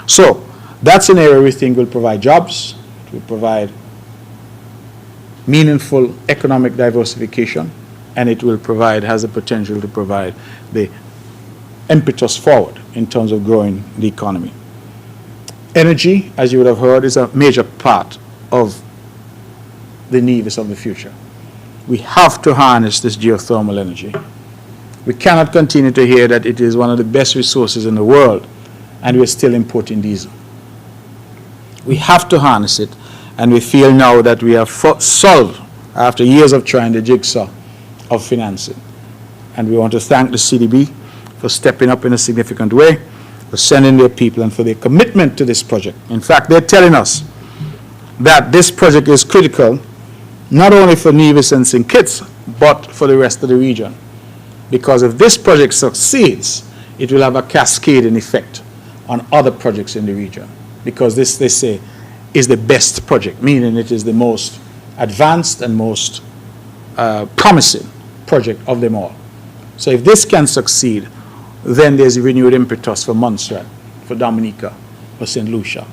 So that's an area we think will provide jobs, will provide meaningful economic diversification, and it will provide, has the potential to provide the impetus forward in terms of growing the economy. Energy, as you would have heard, is a major part of the Nevis of the future. We have to harness this geothermal energy. We cannot continue to hear that it is one of the best resources in the world and we're still importing diesel. We have to harness it, and we feel now that we have solved, after years of trying, the jigsaw of financing. And we want to thank the CDB for stepping up in a significant way, for sending their people and for their commitment to this project. In fact, they're telling us that this project is critical not only for Nevis and St. Kitts, but for the rest of the region. Because if this project succeeds, it will have a cascading effect on other projects in the region. Because this, they say, is the best project, meaning it is the most advanced and most promising project of them all. So if this can succeed, then there's a renewed impetus for Montserrat, for Dominica, for St. Lucia,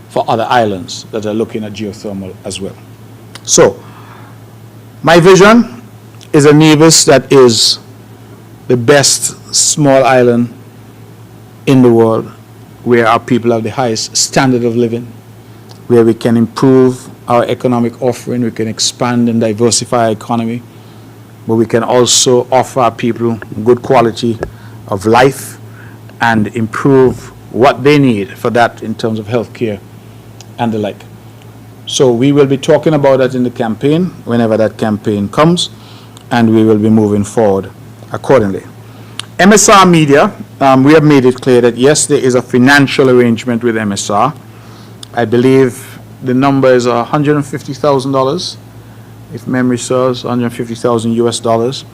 for other islands that are looking at geothermal as well. So my vision is a Nevis that is the best small island in the world, where our people have the highest standard of living, where we can improve our economic offering, we can expand and diversify our economy, but we can also offer our people good quality of life and improve what they need for that in terms of healthcare and the like. So we will be talking about that in the campaign, whenever that campaign comes, and we will be moving forward accordingly. MSR Media, we have made it clear that yes, there is a financial arrangement with MSR. I believe the number is $150,000, if memory serves, 150,000 US dollars,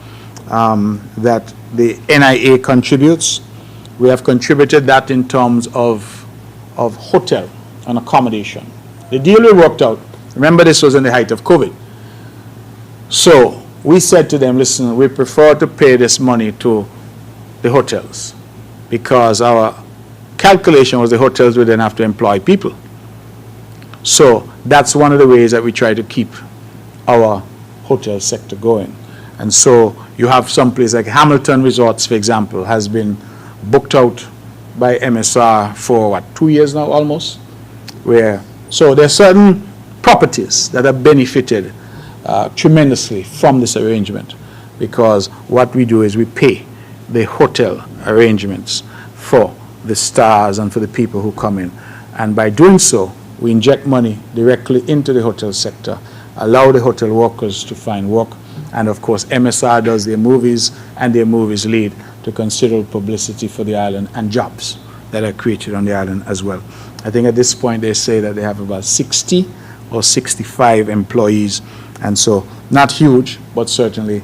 that the NIA contributes. We have contributed that in terms of hotel and accommodation. The deal we worked out Remember, this was in the height of COVID. So we said to them, listen, we prefer to pay this money to the hotels because our calculation was the hotels would then have to employ people. So that's one of the ways that we try to keep our hotel sector going. And so you have some place like Hamilton Resorts, for example, has been booked out by MSR for what, 2 years now almost? So there are certain properties that have benefited tremendously from this arrangement, because what we do is we pay the hotel arrangements for the stars and for the people who come in. And by doing so, we inject money directly into the hotel sector, allow the hotel workers to find work, and of course MSR does their movies, and their movies lead to considerable publicity for the island and jobs that are created on the island as well. I think at this point they say that they have about 60 or 65 employees, and so not huge, but certainly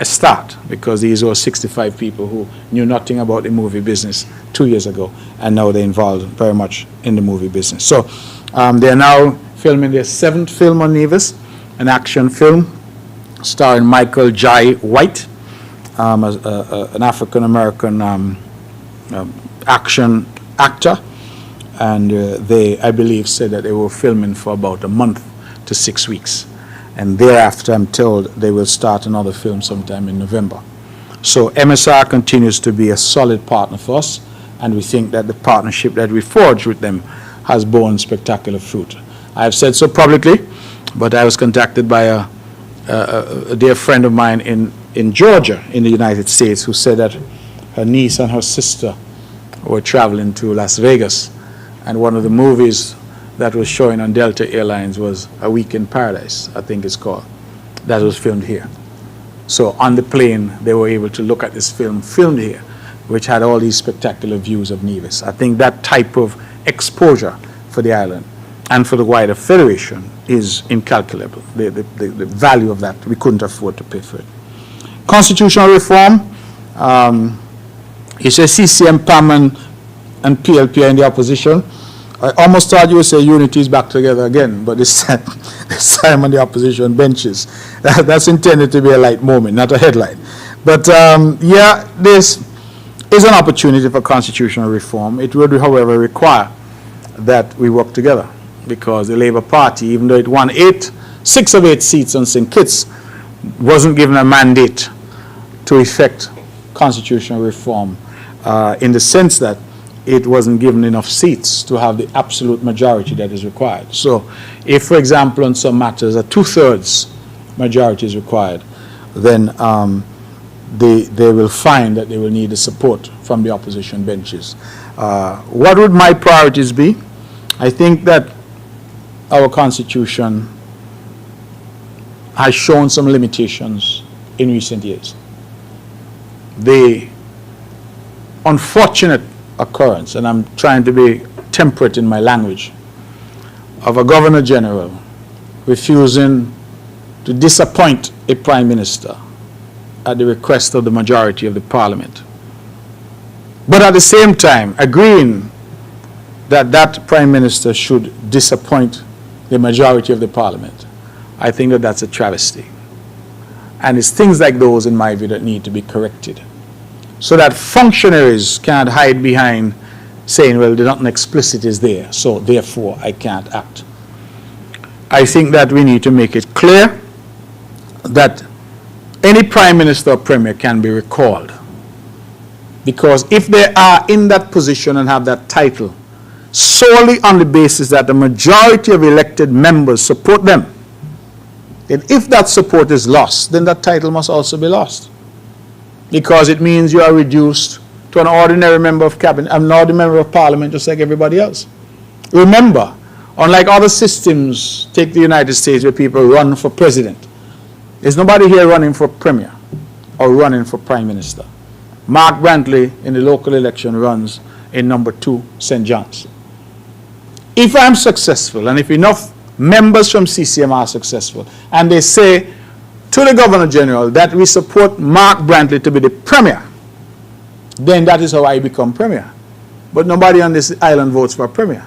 a start, because these are 65 people who knew nothing about the movie business 2 years ago, and now they're involved very much in the movie business. So they're now filming their 7th film on Nevis, an action film starring Michael Jai White, an African-American action actor, and they, I believe, said that they were filming for about a month to 6 weeks. And thereafter, I'm told, they will start another film sometime in November. So MSR continues to be a solid partner for us, and we think that the partnership that we forged with them has borne spectacular fruit. I have said so publicly, but I was contacted by a dear friend of mine in Georgia, in the United States, who said that her niece and her sister were traveling to Las Vegas, and one of the movies that was showing on Delta Airlines was A Week in Paradise, I think it's called. That was filmed here. So on the plane, they were able to look at this film filmed here, which had all these spectacular views of Nevis. I think that type of exposure for the island and for the wider federation is incalculable. The value of that, we couldn't afford to pay for it. Constitutional reform, you say CCM, PAM, and PLP are in the opposition. I almost thought you would say unity is back together again, but this time on the opposition benches. That's intended to be a light moment, not a headline. But yeah, this is an opportunity for constitutional reform. It would, however, require that we work together, because the Labour Party, even though it won 6 of 8 seats on St. Kitts, wasn't given a mandate to effect constitutional reform in the sense that it wasn't given enough seats to have the absolute majority that is required. So if, for example, on some matters a 2/3 majority is required, then they will find that they will need the support from the opposition benches. What would my priorities be? I think that our Constitution has shown some limitations in recent years. The unfortunate occurrence, and I'm trying to be temperate in my language, of a Governor General refusing to disappoint a Prime Minister at the request of the majority of the Parliament, but at the same time agreeing that that Prime Minister should disappoint the majority of the Parliament. I think that that's a travesty. And it's things like those, in my view, that need to be corrected, so that functionaries can't hide behind saying, well, nothing explicit is there, so therefore I can't act. I think that we need to make it clear that any Prime Minister or Premier can be recalled, because if they are in that position and have that title solely on the basis that the majority of elected members support them, then if that support is lost, then that title must also be lost, because it means you are reduced to an ordinary member of cabinet, an ordinary member of parliament, just like everybody else. Remember, unlike other systems, take the United States where people run for president, there's nobody here running for premier or running for prime minister. Mark Brantley in the local election runs in number 2, St. John's. If I'm successful, and if enough members from CCM are successful, and they say to the Governor General that we support Mark Brantley to be the premier, then that is how I become premier. But nobody on this island votes for premier.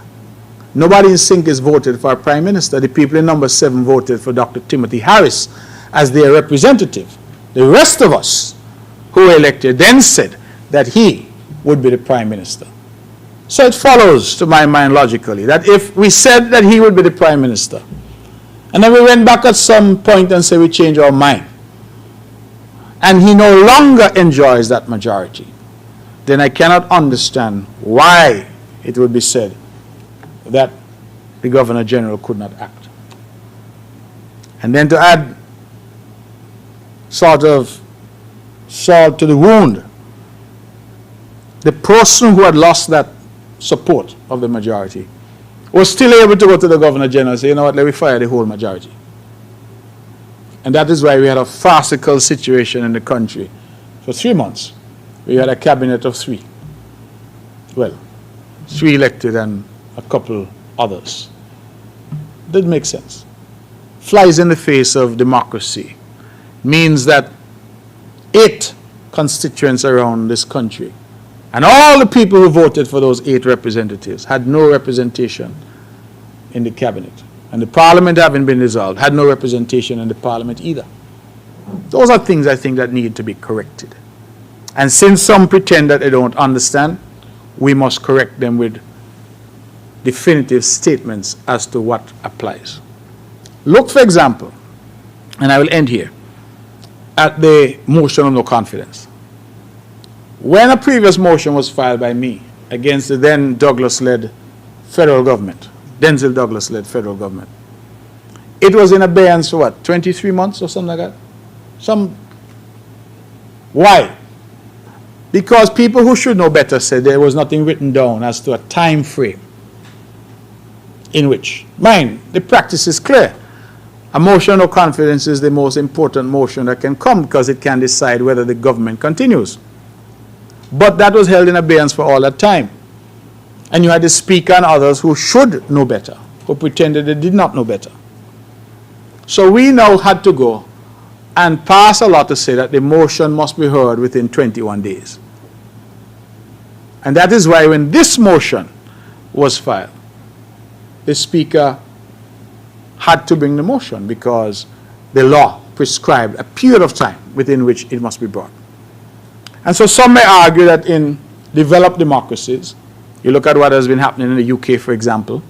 Nobody in Sync is voted for a prime minister. The people in number 7 voted for Dr. Timothy Harris as their representative. The rest of us who were elected then said that he would be the prime minister. So it follows, to my mind logically, that if we said that he would be the prime minister, and then we went back at some point and said we changed our mind, and he no longer enjoys that majority, then I cannot understand why it would be said that the Governor General could not act. And then to add sort of salt to the wound, the person who had lost that support of the majority was still able to go to the Governor General and say, you know what, let me fire the whole majority. And that is why we had a farcical situation in the country for 3 months. We had a cabinet of 3. Well, 3 elected and a couple others. Didn't make sense. Flies in the face of democracy. Means that 8 constituents around this country, and all the people who voted for those 8 representatives, had no representation in the cabinet. And the parliament, having been dissolved, had no representation in the parliament either. Those are things I think that need to be corrected. And since some pretend that they don't understand, we must correct them with definitive statements as to what applies. Look, for example, and I will end here, at the motion of no confidence. When a previous motion was filed by me against the then Douglas-led federal government, Denzel Douglas-led federal government, it was in abeyance for what, 23 months or something like that? Why? Because people who should know better said there was nothing written down as to a time frame in which, mind, the practice is clear. A motion of confidence is the most important motion that can come because it can decide whether the government continues. But that was held in abeyance for all that time. And you had the Speaker and others who should know better, who pretended they did not know better. So we now had to go and pass a law to say that the motion must be heard within 21 days. And that is why when this motion was filed, the Speaker had to bring the motion because the law prescribed a period of time within which it must be brought. And so some may argue that in developed democracies, you look at what has been happening in the UK, for example,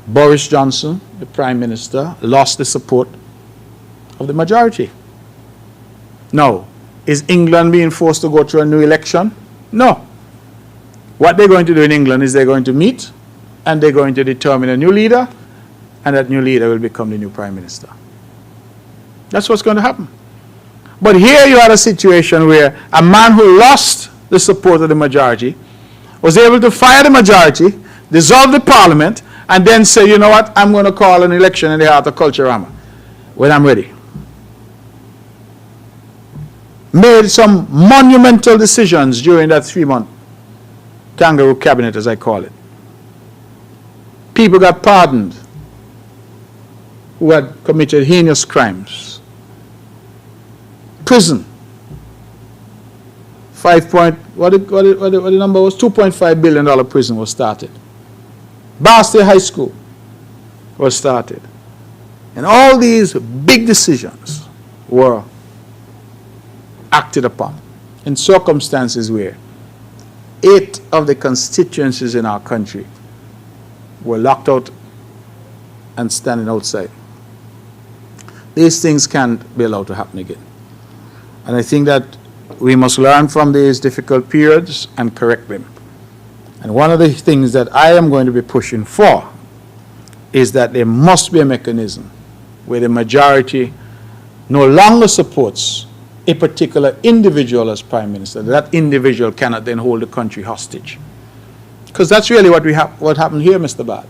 Boris Johnson, the Prime Minister, lost the support of the majority. Now, is England being forced to go through a new election? No. What they're going to do in England is they're going to meet and they're going to determine a new leader, and that new leader will become the new Prime Minister. That's what's going to happen. But here you had a situation where a man who lost the support of the majority was able to fire the majority, dissolve the parliament, and then say, you know what, I'm going to call an election in the heart of Culturama when I'm ready. Made some monumental decisions during that 3-month kangaroo cabinet, as I call it. People got pardoned who had committed heinous crimes. Prison. What the number was? $2.5 billion prison was started. Barstow High School was started. And all these big decisions were acted upon in circumstances where 8 of the constituencies in our country were locked out and standing outside. These things can't be allowed to happen again. And I think that we must learn from these difficult periods and correct them. And one of the things that I am going to be pushing for is that there must be a mechanism where the majority no longer supports a particular individual as Prime Minister. That individual cannot then hold the country hostage. Because that's really what happened here, Mr. Bad.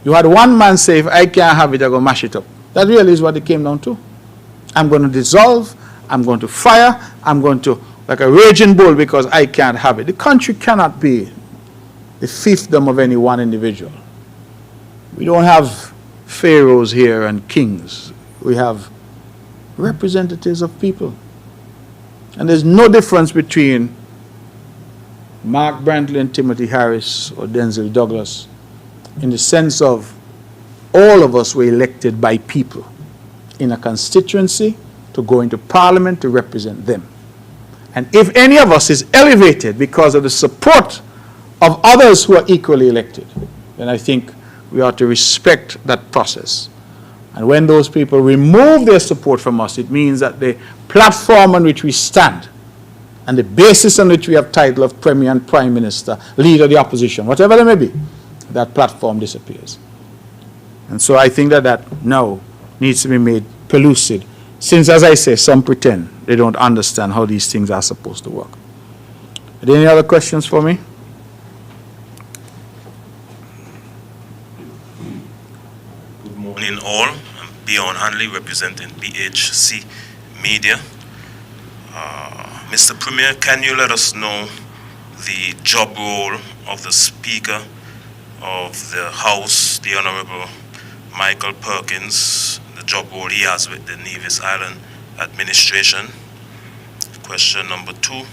You had one man say, if I can't have it, I'm going to mash it up. That really is what it came down to. I'm going to dissolve, I'm going to fire, I'm going to, like a raging bull, because I can't have it. The country cannot be the fiefdom of any one individual. We don't have pharaohs here and kings. We have representatives of people. And there's no difference between Mark Brantley and Timothy Harris or Denzel Douglas in the sense of all of us were elected by people in a constituency to go into parliament to represent them. And if any of us is elevated because of the support of others who are equally elected, then I think we ought to respect that process. And when those people remove their support from us, it means that the platform on which we stand and the basis on which we have title of Premier and Prime Minister, leader of the opposition, whatever they may be, that platform disappears. And so I think that that now needs to be made pellucid, since, as I say, some pretend they don't understand how these things are supposed to work. Are there any other questions for me? Good morning all. I'm Bjorn Hanley representing BHC Media. Mr. Premier, can you let us know the job role of the Speaker of the House, the Honorable Michael Perkins, the job role he has with the Nevis Island administration? Question number 2,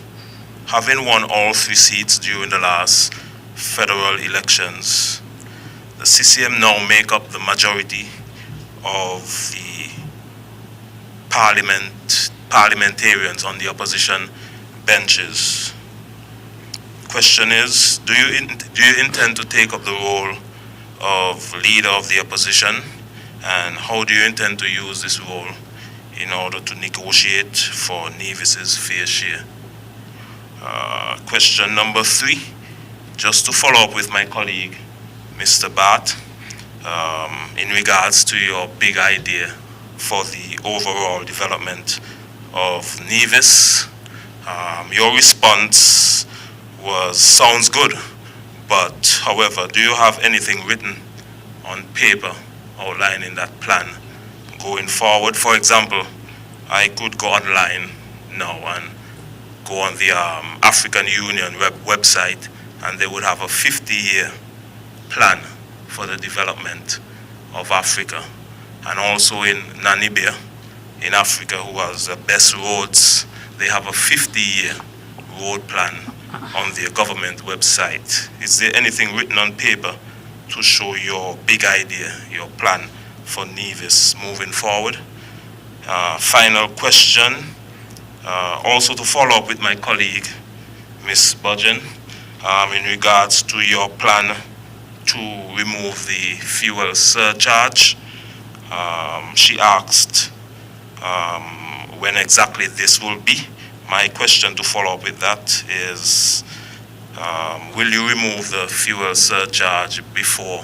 having won all 3 seats during the last federal elections, the CCM now make up the majority of the parliamentarians on the opposition benches. Question is, do you intend to take up the role of leader of the opposition, and how do you intend to use this role in order to negotiate for Nevis's fair share? Question number 3, just to follow up with my colleague, Mr. Bart, in regards to your big idea for the overall development of Nevis. Your response sounds good, but however, do you have anything written on paper outlining that plan going forward? For example, I could go online now and go on the African Union website, and they would have a 50-year plan for the development of Africa. And also in Namibia, in Africa, who has the best roads, they have a 50-year road plan on their government website. Is there anything written on paper to show your big idea, your plan for Nevis moving forward? Final question, also to follow up with my colleague, Ms. Budgen, in regards to your plan to remove the fuel surcharge. She asked when exactly this will be. My question to follow up with that is, will you remove the fuel surcharge before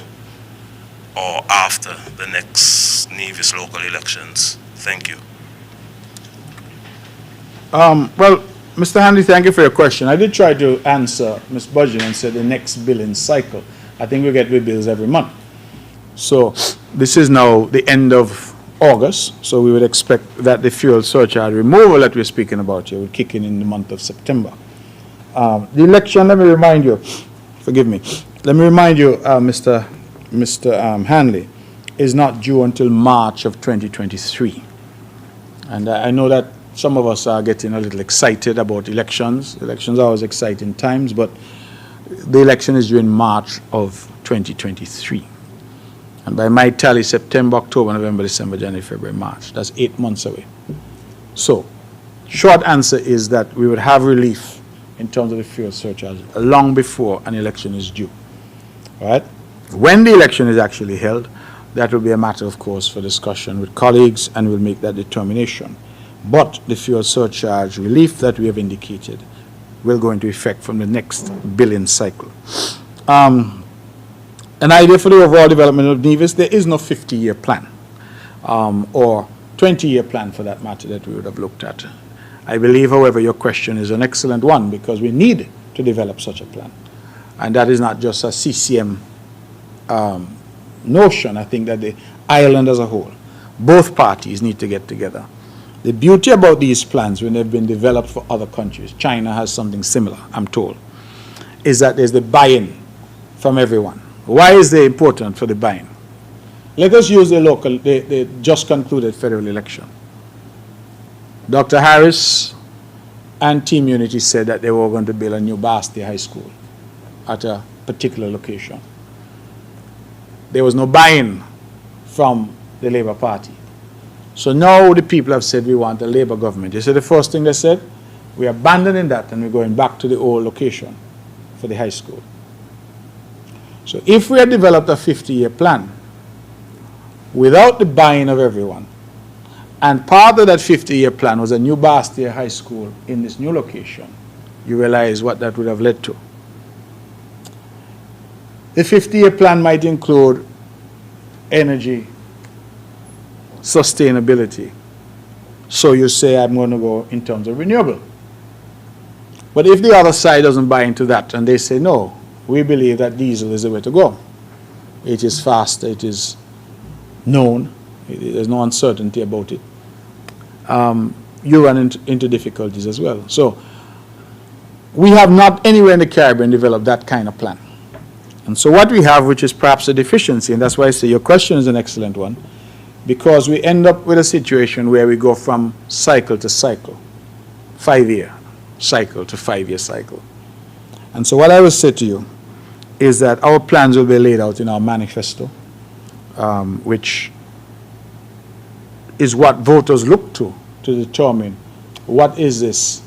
or after the next Nevis local elections? Thank you. Well, Mr. Hanley, thank you for your question. I did try to answer Ms. Budgen and said the next billing cycle. I think we get bills every month. So this is now the end of August, so we would expect that the fuel surcharge removal that we're speaking about here will kick in the month of September. The election, let me remind you, Mr. Hanley, is not due until March of 2023. And I know that some of us are getting a little excited about elections. Elections are always exciting times, but the election is due in March of 2023. And by my tally, September, October, November, December, January, February, March. That's 8 months away. So, short answer is that we would have relief in terms of the fuel surcharge long before an election is due. All right? When the election is actually held, that will be a matter, of course, for discussion with colleagues, and we'll make that determination. But the fuel surcharge relief that we have indicated will go into effect from the next billing cycle. An idea for the overall development of Nevis, there is no 50-year plan or 20-year plan for that matter that we would have looked at. I believe, however, your question is an excellent one, because we need to develop such a plan. And that is not just a CCM notion. I think that the island as a whole, both parties need to get together. The beauty about these plans, when they've been developed for other countries, China has something similar, I'm told, is that there's the buy-in from everyone. Why is it important for the buy-in? Let us use the just concluded federal election. Dr. Harris and Team Unity said that they were going to build a new Bastia High School at a particular location. there was no buy-in from the Labour Party. So now the people have said we want a Labour government. You see the first thing they said? We're abandoning that and we're going back to the old location for the high school. So if we had developed a 50-year plan without the buy-in of everyone, and part of that 50-year plan was a new Bastia High School in this new location, you realize what that would have led to. The 50-year plan might include energy, sustainability. So you say, I'm going to go in terms of renewable. But if the other side doesn't buy into that and they say, no, we believe that diesel is the way to go. It is fast, it is known, there's no uncertainty about it. You run into difficulties as well. So we have not anywhere in the Caribbean developed that kind of plan. And so what we have, which is perhaps a deficiency, and that's why I say your question is an excellent one, because we end up with a situation where we go from cycle to cycle, 5-year cycle to 5-year cycle. And so what I will say to you is that our plans will be laid out in our manifesto, which is what voters look to determine what is this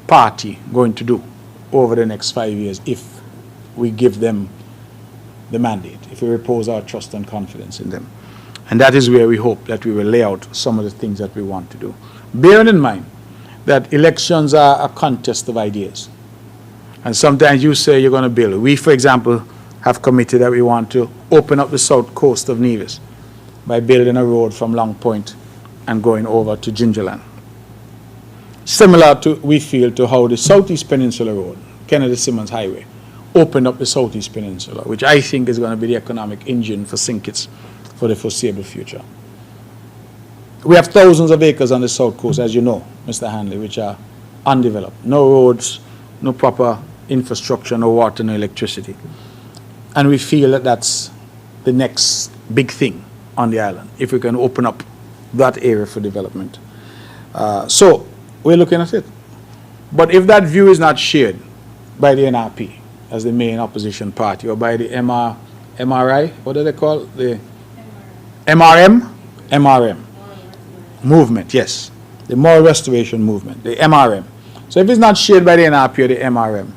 party going to do over the next 5 years if we give them the mandate, if we repose our trust and confidence in them. And that is where we hope that we will lay out some of the things that we want to do. Bearing in mind that elections are a contest of ideas. And sometimes you say you're going to build. We, for example, have committed that we want to open up the south coast of Nevis by building a road from Long Point and going over to Gingerland. Similar to, we feel, to how the Southeast Peninsula Road, Kennedy Simmons Highway, opened up the Southeast Peninsula, which I think is going to be the economic engine for St. Kitts for the foreseeable future. We have thousands of acres on the south coast, as you know, Mr. Hanley, which are undeveloped. No roads, no proper infrastructure, no water, no electricity. And we feel that that's the next big thing on the island, if we can open up that area for development. So we're looking at it. But if that view is not shared by the NRP as the main opposition party, or by the MRI, what do they call it? The MRM movement, yes, the Moral Restoration Movement, the MRM. So if it's not shared by the NRP or the MRM,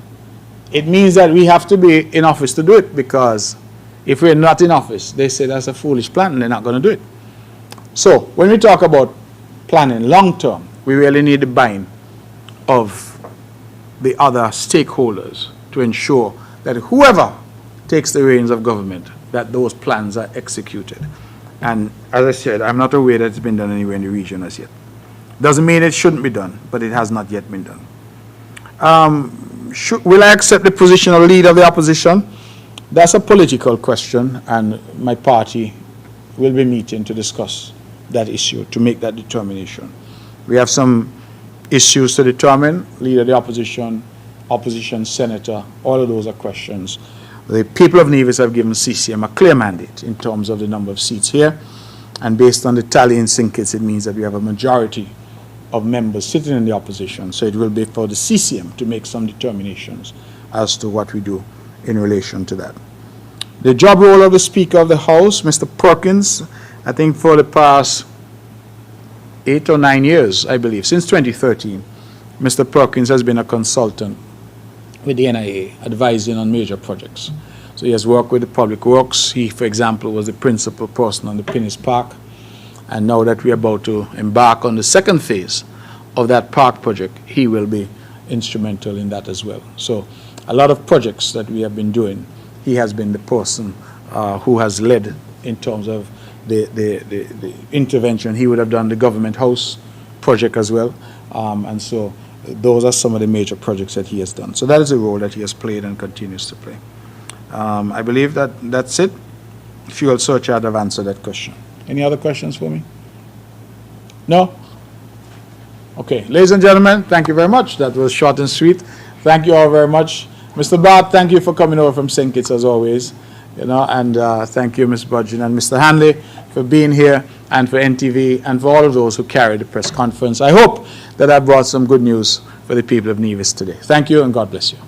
it means that we have to be in office to do it, because if we're not in office, they say that's a foolish plan and they're not going to do it. So when we talk about planning long term, we really need the buy-in of the other stakeholders to ensure that whoever takes the reins of government, that those plans are executed. And as I said, I'm not aware that it's been done anywhere in the region as yet. Doesn't mean it shouldn't be done, but it has not yet been done. Will I accept the position of leader of the opposition? That's a political question, and my party will be meeting to discuss that issue, to make that determination. We have some issues to determine, leader of the opposition, opposition senator, all of those are questions. The people of Nevis have given CCM a clear mandate in terms of the number of seats here, and based on the tally in St. Kitts, it means that we have a majority of members sitting in the opposition, so it will be for the CCM to make some determinations as to what we do in relation to that. The job role of the Speaker of the House, Mr. Perkins, I think for the past 8 or 9 years, I believe, since 2013, Mr. Perkins has been a consultant with the NIA, advising on major projects. So he has worked with the Public Works. He, for example, was the principal person on the Pinnis Park. And now that we're about to embark on the second phase of that park project, he will be instrumental in that as well. So a lot of projects that we have been doing, he has been the person who has led in terms of the intervention. He would have done the Government House project as well. And so those are some of the major projects that he has done. So that is a role that he has played and continues to play. I believe that that's it. Fuel surcharge, I've answered that question. Any other questions for me? No? Okay, ladies and gentlemen, thank you very much. That was short and sweet. Thank you all very much. Mr. Bart, thank you for coming over from St. Kitts as always. And thank you, Ms. Budgeon and Mr. Hanley, for being here, and for NTV, and for all of those who carried the press conference. I hope that I brought some good news for the people of Nevis today. Thank you, and God bless you.